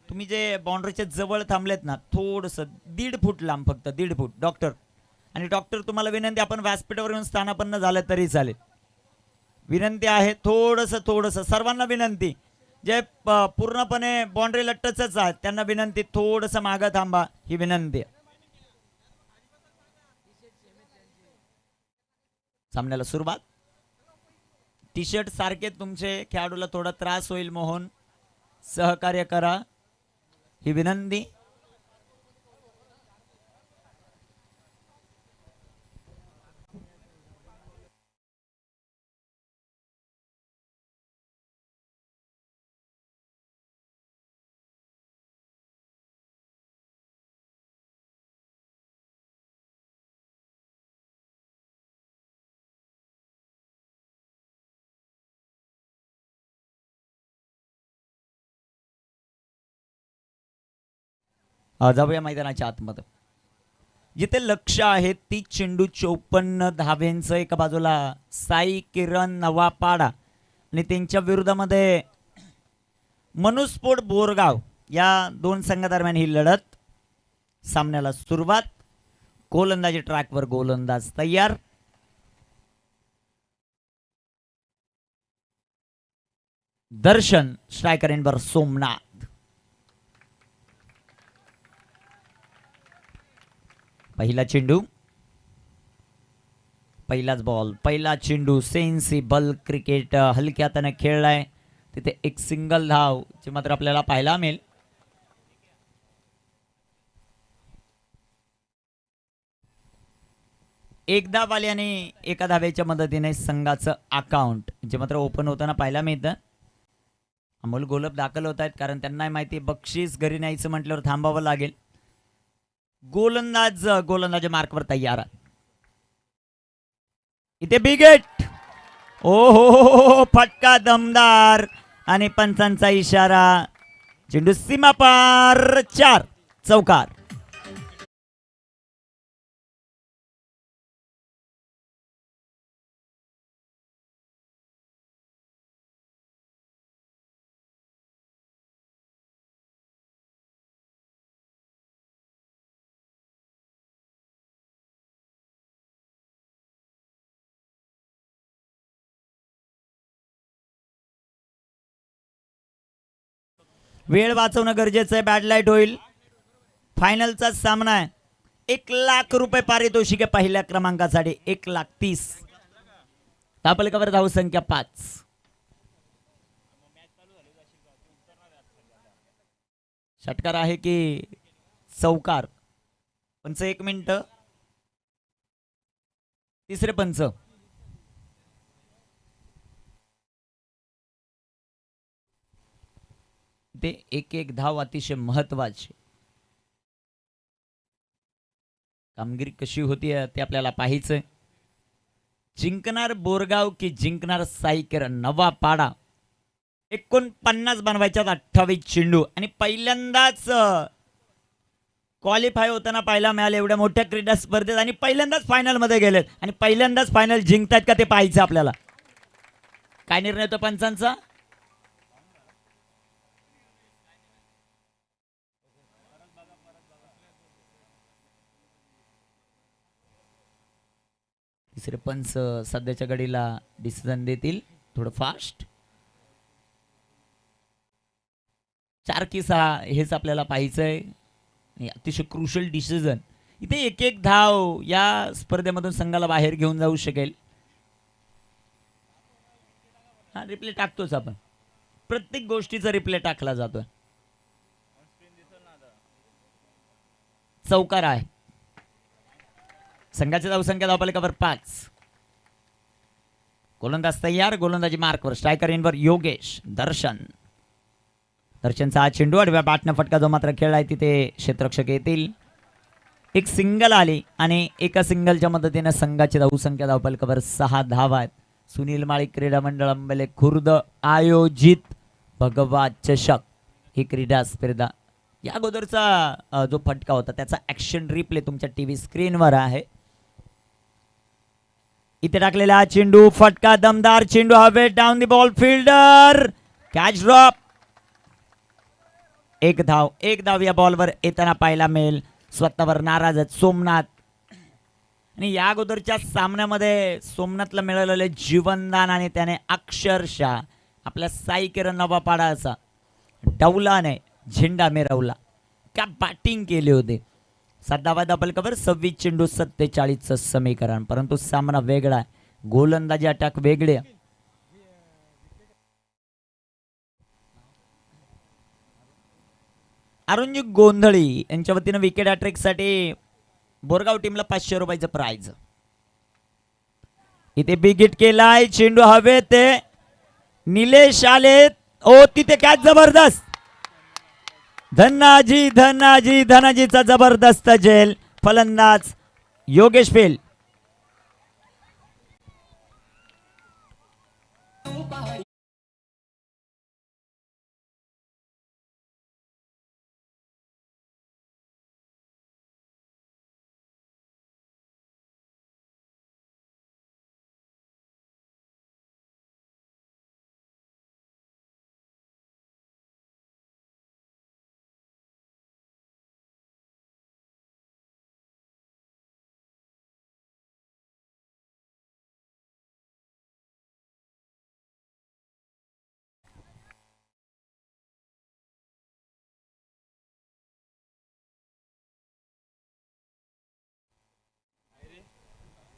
तुम्ही जे बाउंड्रीच्या जवळ थांबलेत ना, थोडस 1.5 फूट लांब, फक्त 1.5 फूट. डॉक्टर आणि डॉक्टर तुम्हाला विनंती, आपण व्यासपीठावर येऊन स्थानापन्न झालं तरी चालेल. विनंती आहे थोडस सर्वांना विनंती, जे पूर्णपणे बाउंड्री लट्टच आहेत त्यांना विनंती, थोडस मागं थांबा ही विनंती. सामन्याला सुरुवात. टी शर्ट सारखे तुमचे खेळाडूला थोडा त्रास होईल. मोहन सहकार्य करा ही विनंती. जाऊया मैदानाच्या आतमध्ये. जिथे लक्ष आहे 30 चेंडू 54 धावेंचं. एका बाजूला साई किरण नवापाडा आणि त्यांच्या विरोधामध्ये मनुस्फोट बोरगाव, या 2 संघादरम्यान ही लढत. सामन्याला सुरुवात. गोलंदाजी ट्रॅकवर गोलंदाज तयार. दर्शन स्ट्रायकर एंडवर सोमनाथ. पहिला चेंडू, पहिलाच बॉल, पहिला चेंडू. सेन्सिबल क्रिकेट हलक्या हाताने खेळलाय. तिथे एक सिंगल धाव जे मात्र आपल्याला पाहायला मिळेल. एक धाव आली आणि एका धावेच्या मदतीने संघाचं अकाउंट जे मात्र ओपन होताना पाहायला मिळतं. अमोल गोलप दाखल होत आहेत कारण त्यांना माहिती बक्षीस घरी न्यायचं म्हटल्यावर थांबावं लागेल. गोलंदाज मार्कवर तयार आहे. इथे बिगेट. ओ हो फटका दमदार आणि पंचांचा इशारा. चेंडू सीमा पार 4 चौकार. वेळ वाचवणं गरजेचं आहे. बॅड लाईट होईल. फायनलचा सामना आहे. 1,00,000 रुपये पारितोषिक आहे पहिल्या क्रमांकासाठी. 1,30,000. धावपलकावर धाव संख्या 5. षटकार आहे की चौकार. पंच 1 मिनिट. तिसरे पंच. ते एक धाव अतिशय महत्वाची. कामगिरी कशी होती ते आपल्याला पाहायचंय. जिंकणार बोरगाव की जिंकणार साईकर नवापाडा. 49 बनवायच्यात 28 चेंडू आणि पहिल्यांदाच क्वालिफाय होताना पाहायला मिळाले एवढ्या मोठ्या क्रीडा स्पर्धेत आणि पहिल्यांदाच फायनल मध्ये गेलेत आणि पहिल्यांदाच फायनल जिंकतात का ते पाहायचं आपल्याला. काय निर्णय होतो पंचांचा. तिसरे पंच सध्याच्या घडीला डिसिजन देतील थोडं फास्ट. 4 की 6 हेच आपल्याला पाहायचंय. अतिशय क्रुशल डिसिजन. इथे एक धाव या स्पर्धेमधून संघाला बाहेर घेऊन जाऊ शकेल. हा रिप्ले टाकतोच आपण. प्रत्येक गोष्टीचा रिप्ले टाकला जातोय. चौकार आहे. संघाची धावसंख्या धावपलकावर 5. गोलंदाज तयार. गोलंदाजी मार्कवर. स्ट्रायकर इनवर योगेश. दर्शनचा हा चेंडू आडव्या बॅटनं फटका जो मात्र खेळलाय तिथे क्षेत्ररक्षक येतील. एक सिंगल आली आणि एका सिंगलच्या मदतीने संघाची धावसंख्या धावपलकावर 6 धावा आहेत. सुनील माळी क्रीडा मंडळ अंबेले खुर्द आयोजित भगवा चषक ही क्रीडा स्पर्धा. या अगोदरचा जो फटका होता त्याचा ऍक्शन रिप्ले तुमच्या टीव्ही स्क्रीनवर आहे. इथे टाकलेला हा चेंडू. फटका दमदार चेंडू हवे. Down the ball fielder. Catch drop. एक धाव या बॉलवर येताना पाहायला मिळेल. स्वतःवर नाराज आहेत सोमनाथ. आणि या अगोदरच्या सामन्यामध्ये सोमनाथला मिळालेले जीवनदान आणि त्याने अक्षरशः आपल्या साई किरण नवापाडाचा डौलाने झेंडा मिरवला. क्या बॅटिंग केली होती. 7 धावा धावपलकावर 26 चेंडू 47चं समीकरण. परंतु सामना वेगळा आहे. गोलंदाजी अटॅक वेगळे. अरुणजी गोंधळी यांच्या वतीनं विकेट हॅट्रिक साठी बोरगाव टीमला 500 रुपयाचं प्राइज. इथे बिग हिट केलाय. चेंडू हवे ते निलेश आले. ओ तिथे कॅच जबरदस्त. धनाजीचा जबरदस्त झेल. फलंदाज योगेश फेल.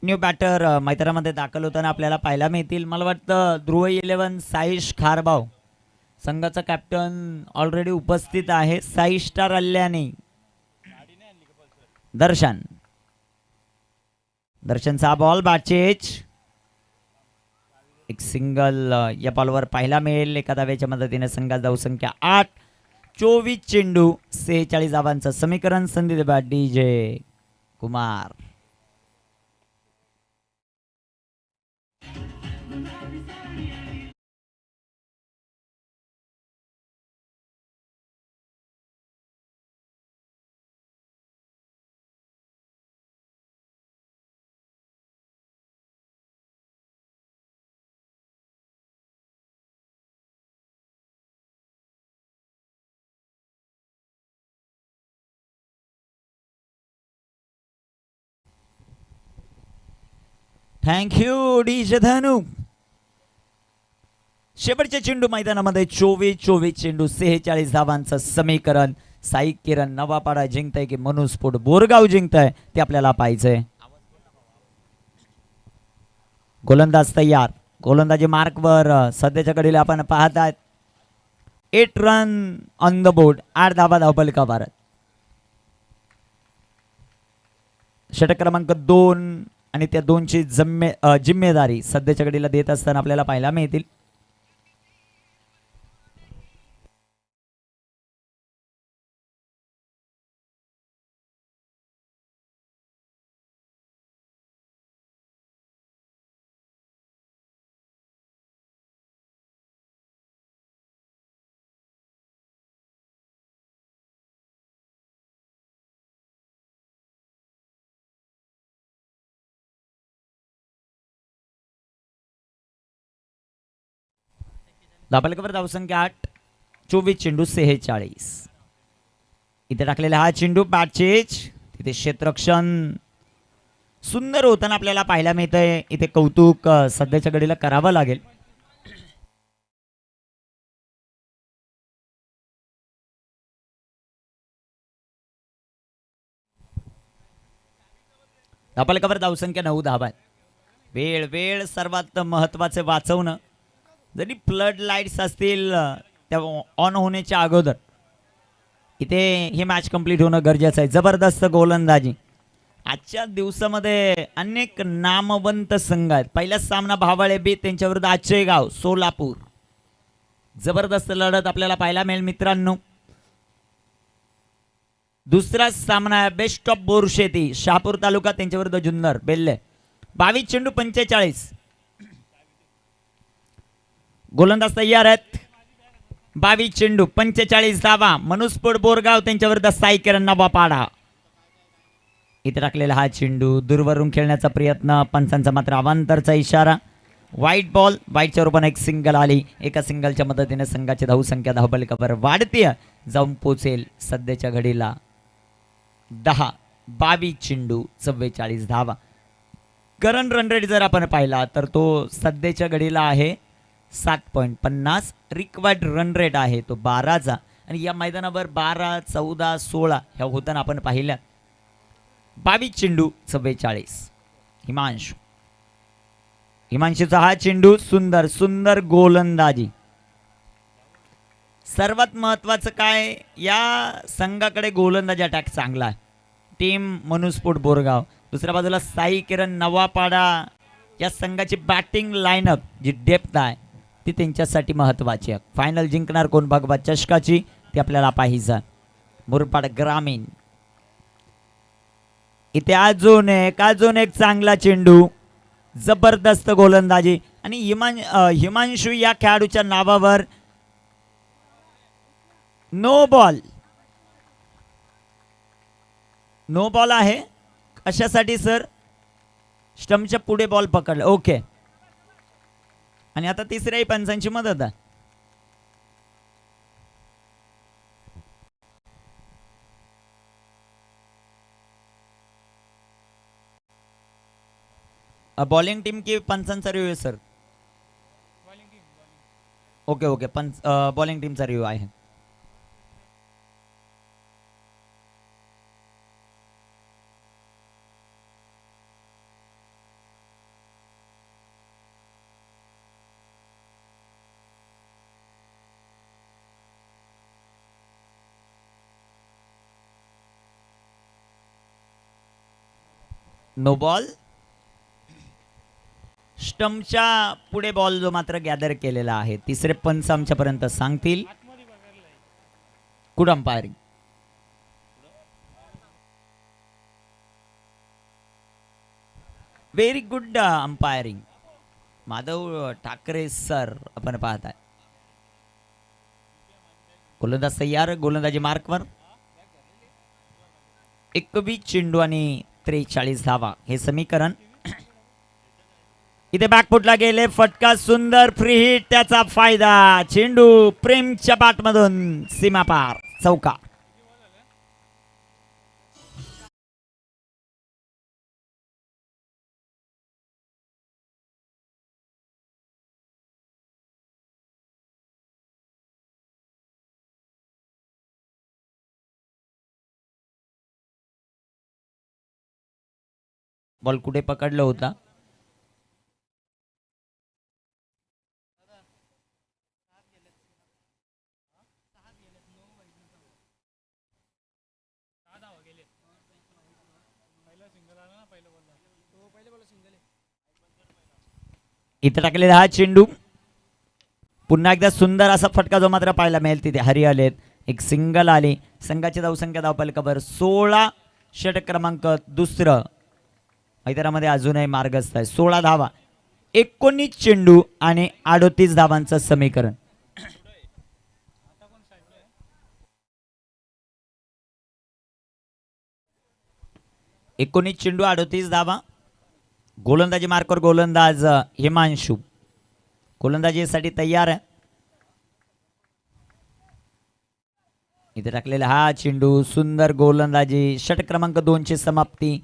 न्यू बॅटर मैदानामध्ये दाखल होताना आपल्याला पाहायला मिळतील. मला वाटतं ध्रुव 11 साईश खारबाव संघाचा कॅप्टन ऑलरेडी उपस्थित आहे. साई स्टार अल्याने दर्शन दर्शनचा बॉल बॅटचेज एक सिंगल या बॉलवर पाहायला मिळेल. एका धावेच्या मदतीने संघात धावसंख्या 8. 24 चेंडू 46 धावांचं समीकरण. संधी दे bat DJ Kumar. Thank you DJ Dhanu. शेवटचे चेंडू मैदानामध्ये 24 चेंडू 46 धावांचं समीकरण. साई किरण नवापाडा जिंकताय की मनुस्फोट बोरगाव जिंकताय ते आपल्याला पाहिजे. गोलंदाज तयार. गोलंदाजी मार्कवर सध्याच्या घडीला आपण पाहतात 8 रन ऑन द बोर्ड. 8 धावा धावपलका भारत. षटक क्रमांक 2 आणि त्या 2ची जिम्मेदारी सध्याच्या घडीला देत असताना आपल्याला पाहायला मिळतील. धाबलकावर धावसंख्या 8. 24 चेंडू 46. इथे टाकलेला हा चेंडू बॅटचेज. तिथे क्षेत्ररक्षण सुंदर होताना आपल्याला पाहायला मिळतंय. इथे कौतुक सध्याच्या घडीला करावं लागेल. धाबलकावर धावसंख्या 9 धावा. वेळ वेळ सर्वात महत्वाचे वाचवणं. जरी फ्लड लाईट्स असतील त्या ऑन होण्याच्या अगोदर इथे हे मॅच कंप्लीट होणं गरजेचं आहे. जबरदस्त गोलंदाजी. आजच्या दिवसामध्ये अनेक नामवंत संघ आहेत. पहिला सामना भावाळे बी त्यांच्याविरुद्ध आचेगाव सोलापूर. जबरदस्त लढत आपल्याला पाहायला मिळेल मित्रांनो. दुसरा सामना आहे बेस्ट ऑफ बोरशेती शहापूर तालुका त्यांच्याविरुद्ध जुन्नर बेल्ले. 22 चेंडू 45. गोलंदाज तयार आहेत. 22 चेंडू 45 धावा. मनुस्फोट बोरगाव त्यांच्याविरुद्ध साई किरण नवापाडा. इथे टाकलेला हा चेंडू दूरवरून खेळण्याचा प्रयत्न. पंचांचा मात्र अवांतरचा इशारा. White ball. व्हाईटच्या रूपाने एक सिंगल आली. एका सिंगलच्या मदतीने संघाची धावसंख्या धावबलकावर वाढते जाऊन पोचेल सध्याच्या घडीला 10. 22 चेंडू 44 धावा. करंट रन रेट जर आपण पाहिला तर तो सध्याच्या घडीला आहे 7.50. रिक्वायर्ड रन रेट आहे तो 12चा. आणि या मैदानावर 12, 14, 16 ह्या होताना आपण पाहिल्या. 22 चेंडू 44. हिमांशूचा हा चेंडू सुंदर सुंदर गोलंदाजी. सर्वात महत्वाचं काय या संघाकडे गोलंदाजी अटॅक चांगला आहे. टीम मनुस्फोट बोरगाव. दुसऱ्या बाजूला साई किरण नवापाडा. या संघाची बॅटिंग लाईनअप जी डेप्थ आहे ती त्यांच्यासाठी महत्वाची आहे. फायनल जिंकणार कोण भगवा चषकाची ते आपल्याला पाहिजे. मुरबाड ग्रामीण. इथे अजून एक चांगला चेंडू. जबरदस्त गोलंदाजी. आणि हिमांशू या खेळाडूच्या नावावर नो बॉल आहे. कशासाठी सर? स्टंपच्या पुढे बॉल पकडला. ओके. आणि आता तिसऱ्याही पंचांची मदत आहे. बॉलिंग टीम की पंचांचा रिव्ह्यू सर? ओके पंच बॉलिंग टीमचा रिव्ह्यू आहे. No ball. स्टंपच्या पुढे बॉल जो मात्र गॅदर केलेला आहे. तिसरे पंच आमच्यापर्यंत सांगतील. Good umpiring. Very good umpiring. Madhav Thackeray sir आपण पाहताय. गोलंदाज तयार, गोलंदाजी मार्कवर. 21 चेंडू आणि 43 धावा हे समीकरण. इथे बॅकफुटला गेले, फटका, सुंदर फ्री हिट, त्याचा फायदा. चेंडू प्रेमच्या पाठमधून सीमापार, चौका. बॉल कुठे पकडला होता? इथे टाकलेला हा चेंडू. पुन्हा एकदा सुंदर असा फटका जो मात्र पाहायला मिळेल. तिथे हरी आलेत, एक सिंगल आली. संघाची धावसंख्या धावफलकावर 16, षटक क्रमांक दुसरं मैदानामध्ये अजूनही मार्गस्थ आहे. 16 धावा, 19 चेंडू आणि 38 धावांचं समीकरण. एकोणीस चेंडू 38 धावा. गोलंदाजी मार्कवर गोलंदाज हिमांशू गोलंदाजीसाठी तयार आहे. इथे टाकलेला हा चेंडू, सुंदर गोलंदाजी. षटक क्रमांक 2 ची समाप्ती.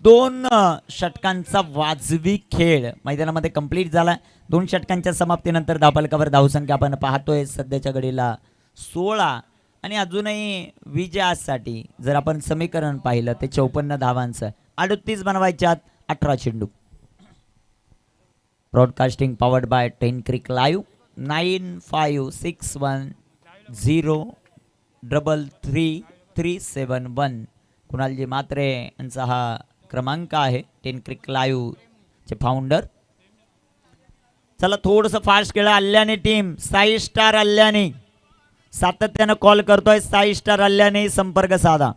2 षटकांचा वाजवी खेळ मैदानामध्ये कंप्लीट झाला. 2 षटकांच्या समाप्तीनंतर धावफलकावर धावसंख्या आपण पाहतोय सध्याच्या घडीला 16 आणि अजूनही विजयासाठी जर आपण समीकरण पाहिलं ते 54 धावांचं. 38 बनवायच्यात, 18 चेंडू. Broadcasting powered by 10 cric live. 9561033371. कुणालजी मात्रे यांचा हा क्रमांक आहे, 10 क्रिक लाईव्ह चे फाउंडर. चला थोडंसं फास्ट खेळा. अल्ल्याने टीम, साई स्टार अल्ल्याने सातत्यानं कॉल करतोय. साई स्टार अल्ल्याने संपर्क साधा.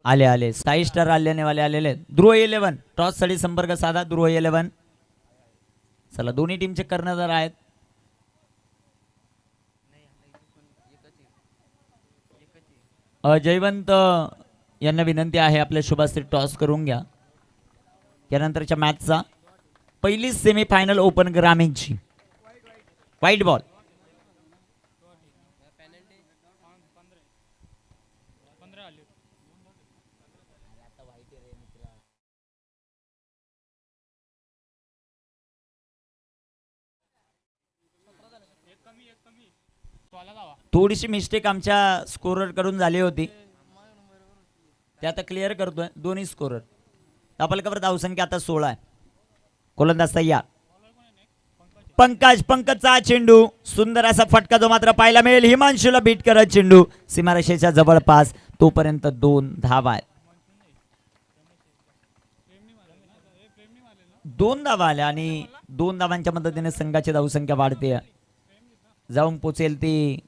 आले आले साई स्टार आल्याने वाले आलेले. ध्रुव 11 टॉस साठी संपर्क साधा. ध्रुव 11. चला दोन्ही टीमचे कर्णधार आहेत. जयवंत यांना विनंती आहे आपल्या शुभाश्री टॉस करून घ्या. त्यानंतरच्या मॅचचा पहिली सेमीफायनल ओपन ग्रामीणची. White ball. थोडीशी मिस्टेक आमच्या स्कोरर कडून झाली होती, ते आता क्लिअर करतोय. दोन्ही स्कोरर. धावफलकावर धावसंख्या आता 16 आहे. गोलंदाज तयार. पंकजचा चेंडू, सुंदर असा फटका जो मात्र पाहायला मिळेल. हिमांशूला बीट करत चेंडू सीमारेषेच्या जवळपास. तोपर्यंत 2 धावा आहेत. 2 धावा आल्या आणि 2 धावांच्या मदतीने संघाची धावसंख्या वाढते, जाऊन पोचेल ती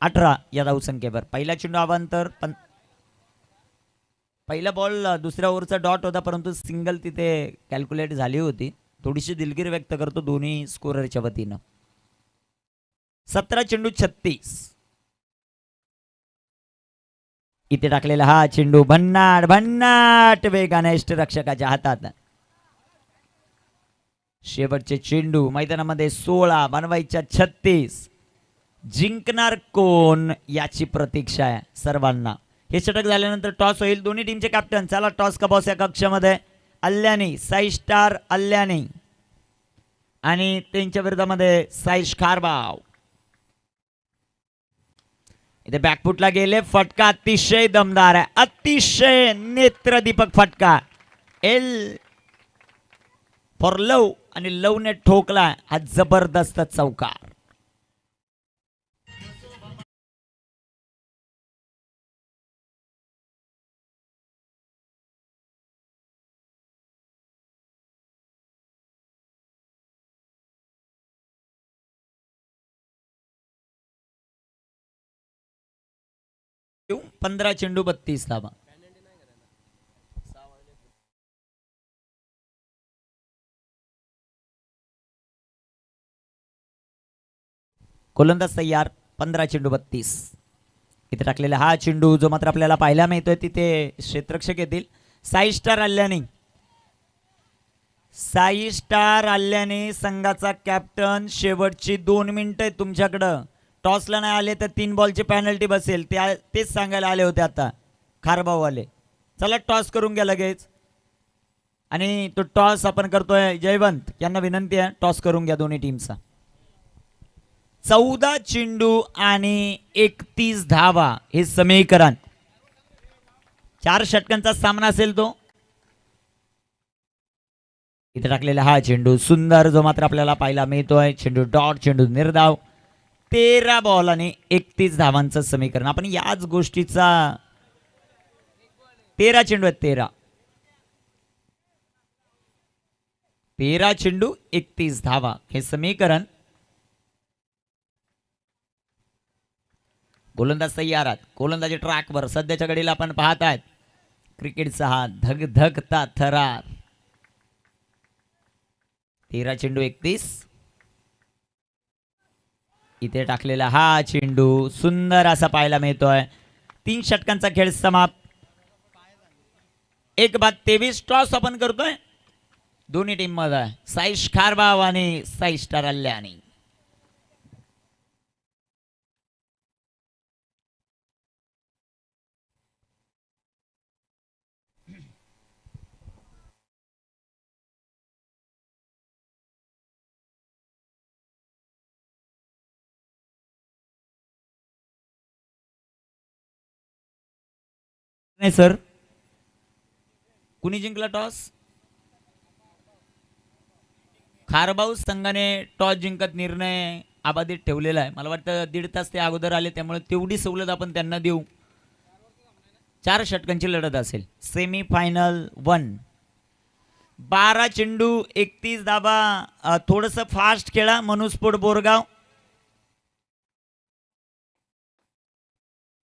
18 या धावसंख्येवर. पहिला चेंडू अवांतर. पहिला बॉल दुसऱ्या ओव्हरचा डॉट होता, परंतु सिंगल तिथे कॅल्क्युलेट झाली होती. थोडीशी दिलगिरी व्यक्त करतो दोन्ही स्कोररच्या वतीनं. 17 चेंडू 36. इथे टाकलेला हा चेंडू भन्नाट वेगाने यष्टिरक्षकाच्या हातात. शेवटचे चेंडू मैदानामध्ये 16 बनवायच्या 36. जिंकणार कोण याची प्रतीक्षा आहे सर्वांना. हे षटक झाल्यानंतर टॉस होईल. दोन्ही टीमचे कॅप्टन चला टॉस का बॉस या कक्षामध्ये. अल्यानी साई स्टार अल्यानी आणि त्यांच्या विरोधामध्ये साईश खारबाव. इथे बॅकफुटला गेले. फटका अतिशय दमदार आहे, अतिशय नेत्रदीपक फटका. एल फॉर लव आणि लवने ठोकला हा जबरदस्त चौकार. येऊ 15 चेंडू 32 धावा. गोलंदाज तयार. 15 चेंडू 32. इथे टाकलेला हा चेंडू जो मात्र आपल्याला पाहायला मिळतोय तिथे क्षेत्ररक्षक येतील. साई स्टार आल्याने, साई स्टार आल्याने संघाचा कॅप्टन. शेवटची 2 मिनिटं आहेत तुमच्याकडं. टॉसला नाही आले तर 3 बॉलची पेनल्टी बसेल. तेच सांगायला आले होते आता खारबाववाले. चला टॉस करून घ्या लगेच. आणि तो टॉस आपण करतोय. जयवंत यांना विनंती आहे टॉस करून घ्या दोन्ही टीमचा. 14 चेंडू आणि 31 धावा हे समीकरण. 4 षटकांचा सामना असेल तो. इथे टाकलेला हा चेंडू सुंदर जो मात्र आपल्याला पाहायला मिळतोय. चेंडू डॉट, चेंडू निर्धाव. 13 बॉल आणि 31 धावांचं समीकरण. आपण याच गोष्टीचा 13 चेंडू आहेत. 13 चेंडू 31 धावा हे समीकरण. गोलंदाज तयारात. गोलंदाजी ट्रॅकवर सध्याच्या घडीला आपण पाहत आहेत क्रिकेटचा हा धगधगता थरार. 13 चेंडू 31. इथे टाकलेला हा चेंडू सुंदर असा पाहायला मिळतोय. 3 षटकांचा खेळ समाप्त. 1/23 टॉस आपण करतोय दोन्ही टीम मध्ये. साईश खारबाव आणि साई स्टार अल्यानी. नाही सर, कुणी जिंकला टॉस? खारबाऊ संघाने टॉस जिंकत निर्णय अबाधित ठेवलेला आहे. मला वाटतं 1.5 तास ते अगोदर आले त्यामुळे तेवढी सवलत आपण त्यांना देऊ. 4 षटकांची लढत असेल. Semi final 1. 12 चेंडू 31 धावा. थोडस फास्ट खेळा मनुस्फोट बोरगाव.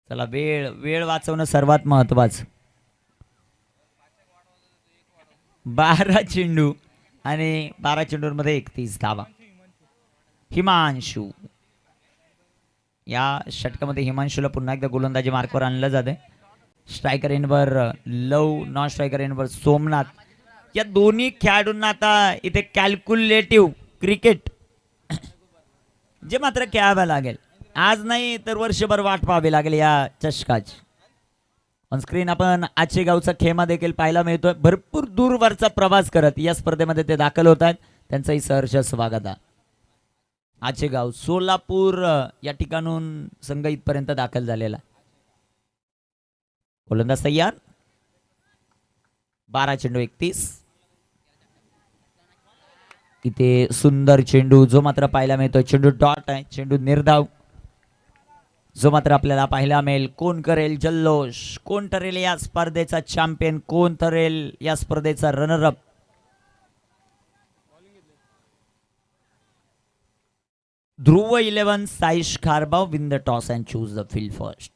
चला वेळ वाचवणं सर्वात महत्वाचं. 12 चेंडू आणि 12 चेंडूंमध्ये 31 धावा. हिमांशू या षटकामध्ये हिमांशूला पुन्हा एकदा गोलंदाजी मार्कवर आणलं जाते. स्ट्रायकर एंडवर लव, नॉन स्ट्रायकर एंडवर सोमनाथ. या दोन्ही खेळाडूंना आता इथे कॅल्क्युलेटिव्ह क्रिकेट जे मात्र खेळावं लागेल. आज नाही तर वर्षभर वाट पाहावी लागेल या चषकाची. ऑन स्क्रीन आपण आजचे गावचा खेमा देखील पाहायला मिळतोय. भरपूर दूरवरचा प्रवास करत या स्पर्धेमध्ये ते दाखल होत आहेत. त्यांचंही सहर्ष स्वागत आहे. आजचे गाव सोलापूर या ठिकाणून संघ इथपर्यंत दाखल झालेला. गोलंदाज तयार. 12 चेंडू 31. इथे सुंदर चेंडू जो मात्र पाहायला मिळतोय. चेंडू डॉट आहे, चेंडू निर्धाव जो मात्र आपल्याला पाहायला मिळेल. कोण करेल जल्लोष, कोण ठरेल या स्पर्धेचा चॅम्पियन, कोण ठरेल या स्पर्धेचा runner-up. Dhruv 11 Saish खारबाव win the toss and choose the field first.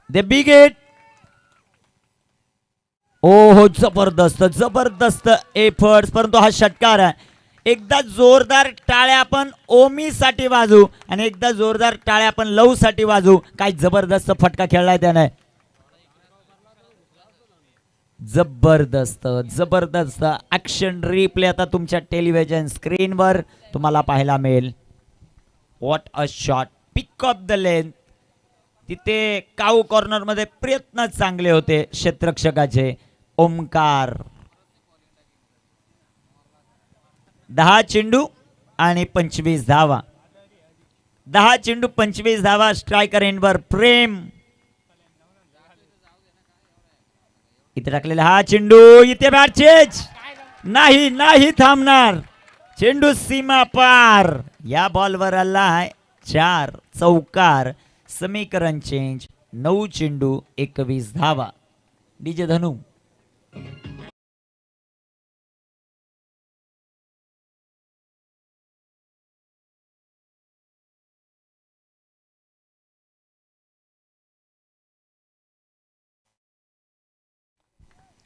They big it. हो जबरदस्त जबरदस्त एफर्ट्स. परंतु हा षटकार आहे. एकदा जोरदार टाळ्या आपण ओमी साठी वाजू आणि एकदा जोरदार टाळ्या आपण लव साठी वाजू. काय जबरदस्त फटका खेळलाय त्याने. जबरदस्त जबरदस्त ऍक्शन रिप्ले आता तुमच्या टेलिव्हिजन स्क्रीनवर तुम्हाला पाहायला मिळेल. What a shot, pick of the length. तिथे काऊ कॉर्नर मध्ये प्रयत्न चांगले होते क्षेत्ररक्षकाचे. ओमकार. 10 चेंडू आणि 25 धावा. 10 चेंडू 25 धावा. स्ट्रायकर एंडवर प्रेम. इथे टाकलेला हा चेंडू, इथे बॅट चेंज नाही, नाही थांबणार. चेंडू सीमा पार. या बॉलवर आलाय 4 चौकार. समीकरण चेंज. 9 चेंडू 21 धावा. डीजे धनू.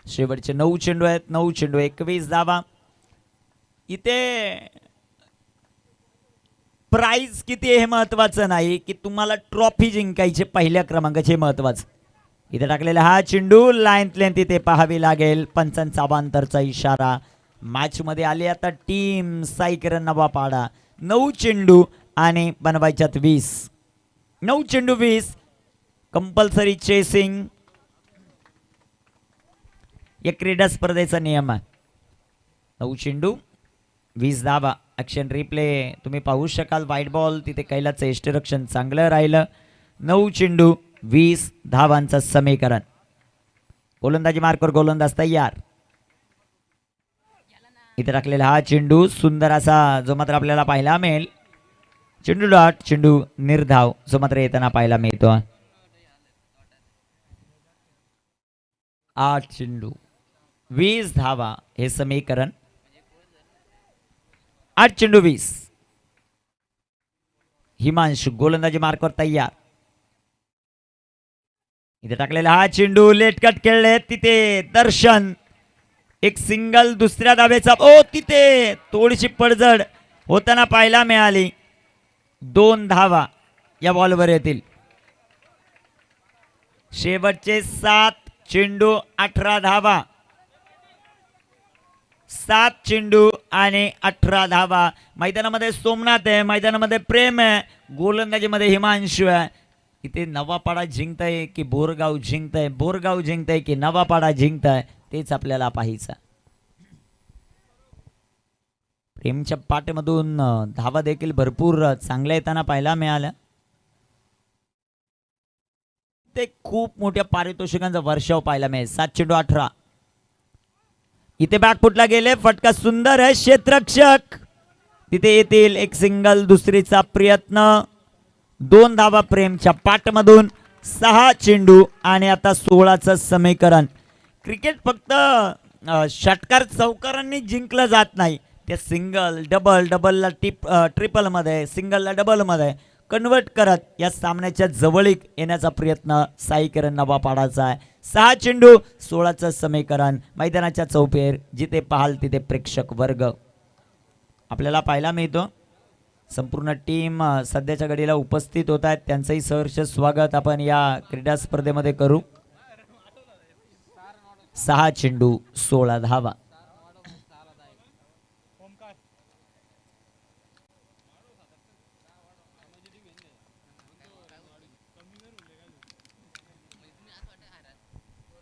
शेवटचे 9 चेंडू आहेत. 9 चेंडू 21 धावा. इथे प्राइज किती हे महत्वाचं नाही, की तुम्हाला ट्रॉफी जिंकायचे पहिल्या क्रमांकाचे महत्वाचं. इथे टाकलेला हा चेंडू लाईन लेंथ इथे पाहावी लागेल. पंचांचा अवांतरचा इशारा. मॅच मध्ये आली आता टीम साई किरण नवापाडा. 9 चेंडू आणि बनवायच्यात 20. 9 चेंडू 20. कंपल्सरी चेसिंग या क्रीडा स्पर्धेचा नियम आहे. 9 चेंडू 20 धावा. ॲक्शन रिप्ले तुम्ही पाहू शकाल. व्हाईट बॉल तिथे कैलाचं यष्टिरक्षण चांगलं राहिलं. 9 चेंडू 20 धावांचं समीकरण. गोलंदाजी मार्कवर गोलंदाज तयार. इथे टाकलेला हा चेंडू सुंदर असा जो मात्र आपल्याला पाहायला मिळेल. चेंडू डॉट. चेंडू निर्धाव जो मात्र येताना पाहायला मिळतो. 8 चेंडू 20 धावा हे समीकरण. 8 चेंडू 20. हिमांशू गोलंदाजी मार्कवर तयार. इथे टाकलेला हा चेंडू लेट कट खेळले. तिथे दर्शन. एक सिंगल दुसऱ्या धावेचा. ओ तिथे थोडीशी पडझड होताना पाहायला मिळाली. 2 धावा या बॉलवर येतील. शेवटचे 7 चेंडू 18 धावा. 7 चेंडू आणि 18 धावा. मैदानामध्ये सोमनाथ आहे. मैदानामध्ये प्रेम आहे. गोलंदाजीमध्ये हिमांशू आहे. इथे नवापाडा जिंकताय की बोरगाव जिंकताय, बोरगाव जिंकताय की नवापाडा जिंकताय, तेच आपल्याला पाहायचं. प्रेमच्या पाठीमधून धावा देखील भरपूर चांगल्या येताना पाहायला मिळाल्या. ते खूप मोठ्या पारितोषिकांचा वर्षाव पाहायला मिळेल. 7 चेंडू 18. इथे बॅकफुटला गेले. फटका सुंदर आहे. क्षेत्ररक्षक तिथे येतील. एक सिंगल दुसरीचा प्रयत्न. 2 धावा प्रेमच्या पाठमधून. 6 चेंडू आणि आता 16चं समीकरण. क्रिकेट फक्त षटकार चौकारांनी जिंकलं जात नाही. ते सिंगल डबल, डबलला ट्रिपल मध्ये, सिंगलला डबल मध्ये कन्वर्ट करत या सामन्याच्या जवळीक येण्याचा प्रयत्न साई किरण नवापाडाचा आहे. 6 चेंडू 16चं समीकरण. मैदानाच्या चौफेर जिथे पाहाल तिथे प्रेक्षक वर्ग आपल्याला पाहायला मिळतो. संपूर्ण टीम सध्याच्या घडीला उपस्थित होत आहेत. त्यांचंही सहर्ष स्वागत आपण या क्रीडा स्पर्धेमध्ये करू. 6 चेंडू 16 धावा.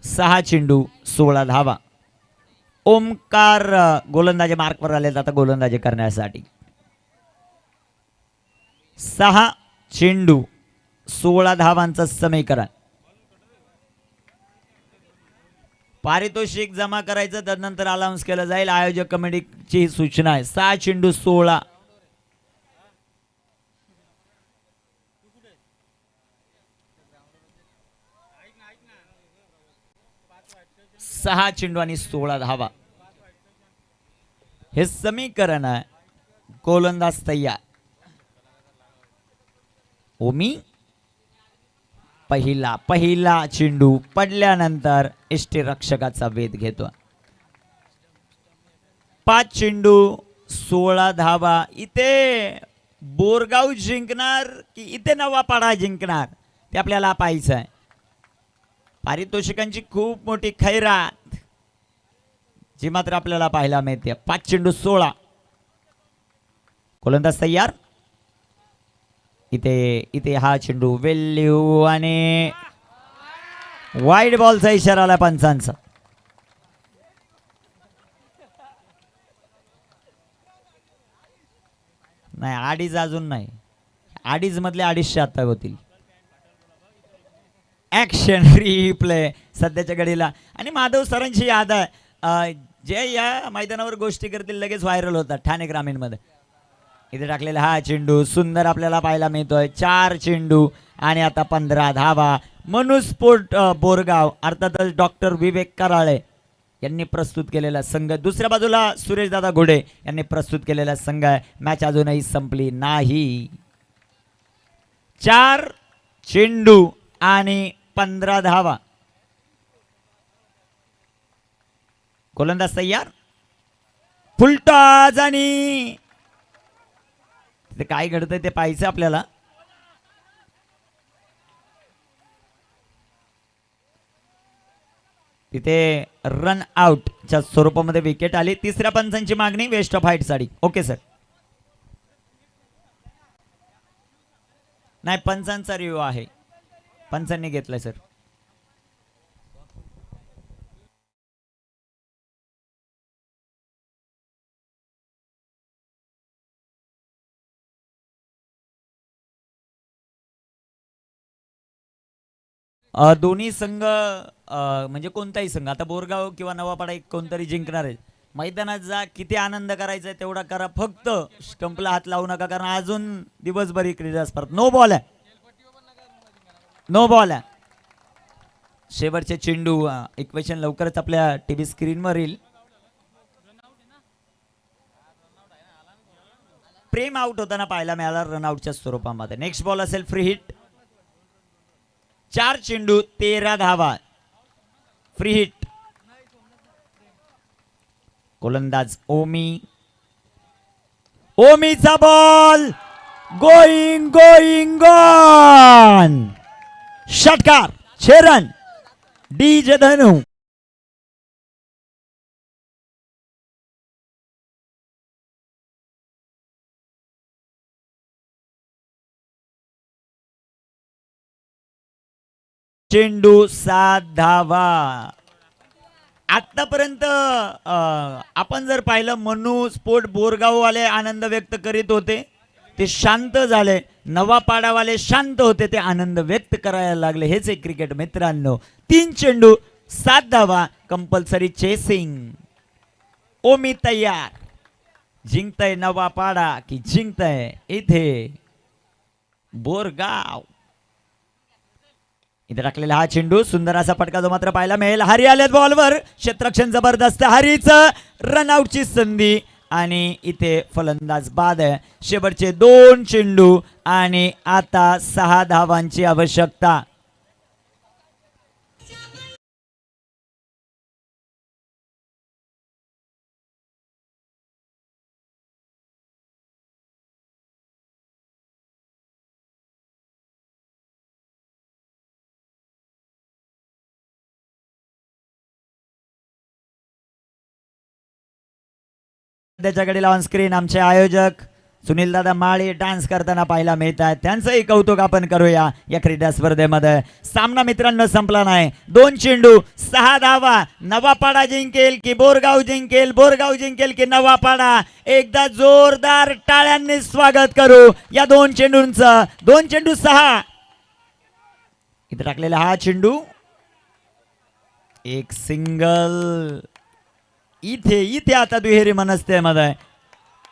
सहा चेंडू 16 धावा. ओमकार गोलंदाजी मार्कवर आले आता गोलंदाजी करण्यासाठी. 6 चेंडू 16 धावांचं समीकरण. पारितोषिक जमा करायचं त्यानंतर अनाउन्स केलं जाईल. आयोजक कमिटीची सूचना आहे. 6 चेंडू 16. सहा चेंडू आणि 16 धावा हे समीकरण आहे. गोलंदाज तयार. ओमी पहिला चेंडू पडल्यानंतर यष्टिरक्षकाचा वेध घेतो. 5 चेंडू 16 धावा. इथे बोरगाव जिंकणार की इथे नवापाडा जिंकणार ते आपल्याला पाहायचं आहे. पारितोषिकांची खूप मोठी खैरात जी मात्र आपल्याला पाहायला मिळते. 5 चेंडू 16. गोलंदाज तयार. इथे इथे हा चेंडू वेल्यू आणि वाईड बॉलचा इशारा आला पंचांचा. नाही अडीच अजून नाही, अडीच मधले 250 आता होतील. ऍक्शन रिप्ले सध्याच्या घडीला. आणि माधव सरांची याद आहे, जे या मैदानावर गोष्टी करतील लगेच व्हायरल होतात ठाणे ग्रामीण मध्ये. इथे टाकलेला हा चेंडू सुंदर आपल्याला पाहायला मिळतोय. 4 चेंडू आणि आता 15 धावा. मनुस्पोर्ट बोरगाव अर्थातच डॉक्टर विवेक कराळे यांनी प्रस्तुत केलेला संघ. दुसऱ्या बाजूला सुरेश दादा घोडे यांनी प्रस्तुत केलेला संघ आहे. मॅच अजूनही संपली नाही. 4 चेंडू आणि 15 धावा. गोलंदाज तयार. फुलटॉस आणि काय घडतंय ते पाहायचं आपल्याला. तिथे रन आउटच्या स्वरूपामध्ये विकेट आली. तिसऱ्या पंचांची मागणी वेस्ट ऑफ हाईट साठी. Okay sir. नाही पंचांचा रिव्ह्यू आहे, पंचांनी घेतलाय सर. दोन्ही संघ म्हणजे कोणताही संघ आता बोरगाव किंवा नवापाडा एक कोणतरी जिंकणार आहे. मैदानात जा, किती आनंद करायचा आहे तेवढा करा, फक्त स्टंपला हात लावू नका, कारण अजून दिवसभर ही क्रीडा स्पर्धा. नो बॉल आहे, नो बॉल आहे. शेवटचे चेंडू इक्वेशन लवकरच आपल्या टीव्ही स्क्रीनवर येईल. प्रेम आउट होताना पाहायला मिळाला रनआउटच्या स्वरूपामध्ये. नेक्स्ट बॉल असेल फ्री हिट. 4 चेंडू 13 धावा. Free hit. गोलंदाज ओमी. ओमीचा बॉल गोईंग गोईंग गॉन. षटकार. 6 रन. डीजे धनु. चेंडू 7 धावा. आतापर्यंत आपण जर पाहिलं मनु स्पोर्ट बोरगाववाले आनंद व्यक्त करीत होते, ते शांत झाले. नवापाडावाले शांत होते, ते आनंद व्यक्त करायला लागले. हेच एक क्रिकेट मित्रांनो. 3 चेंडू 7 धावा. Compulsory chasing. ओमी तयार. जिंकतय नवापाडा की जिंकतय इथे बोरगाव. इथे टाकलेला हा चेंडू सुंदर असा फटका जो मात्र पाहायला मिळेल. हरी आलेत बॉलवर. क्षेत्ररक्षण जबरदस्त. हरीचं रनआउटची संधी आणि इथे फलंदाज बाद आहे. शेवटचे 2 चेंडू आणि आता 6 धावांची आवश्यकता. सध्याच्या घडीला ऑन स्क्रीन आमचे आयोजक सुनील दादा माळी डान्स करताना पाहायला मिळत आहेत. त्यांचंही कौतुक आपण करूया या क्रीडा स्पर्धेमध्ये. सामना मित्रांनो संपला नाही. 2 चेंडू 6 धावा. नवापाडा जिंकेल की बोरगाव जिंकेल, बोरगाव जिंकेल की नवापाडा. एकदा जोरदार टाळ्यांनी स्वागत करू या 2 चेंडूंचं. 2 चेंडू 6. इथे टाकलेला हा चेंडू. एक सिंगल. इथे इथे आता दुहेरी मनस्ते मध्ये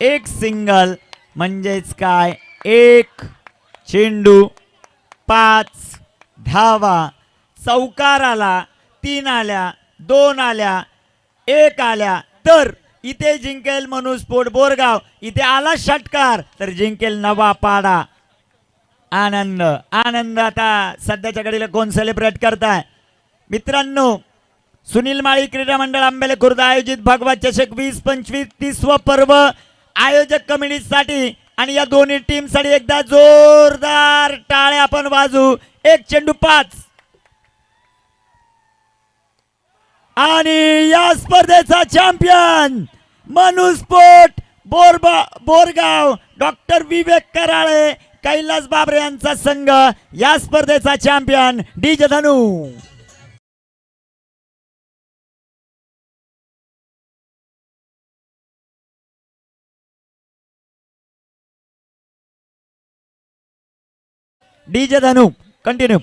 एक सिंगल म्हणजेच काय, 1 चेंडू 5 धावा. चौकार आला, 3 आल्या, 2 आल्या, 1 आल्या तर इथे जिंकेल मनु स्पोर्ट बोरगाव. इथे आला षटकार तर जिंकेल नवापाडा. आनंद आनंद आता सध्याच्या घडीला कोण सेलिब्रेट करताय मित्रांनो. सुनील माळी क्रीडा मंडळ आंबेले खुर्द आयोजित भगवा चषक 20-25 30व पर्व आयोजक कमिटीसाठी आणि या दोन्ही टीम साठी एकदा जोरदार टाळ्या आपण वाजू. 1 चेंडू 5 आणि या स्पर्धेचा champion Manu sport Borgaon doctor Vivek Karale Kailas Babare यांचा संघ या स्पर्धेचा champion DJ Dhanu. DJ Dhanu continue.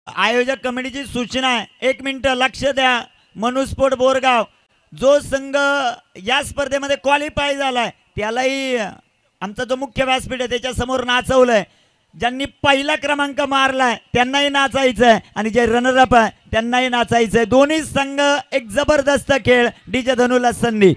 आयोजक कमिटीची सूचना आहे, 1 मिनिट लक्ष द्या. मनुस्फोट बोरगाव जो संघ या स्पर्धेमध्ये क्वालिफाय झालाय त्यालाही आमचा जो मुख्य व्यासपीठ आहे त्याच्या समोर नाचवलंय. ज्यांनी पहिला क्रमांक मारलाय त्यांनाही नाचायचंय आणि जे रनरअप आहे त्यांनाही नाचायचंय. दोन्ही संघ एक जबरदस्त खेळ. डीजे धनूला संधी.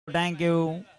थँक्यू.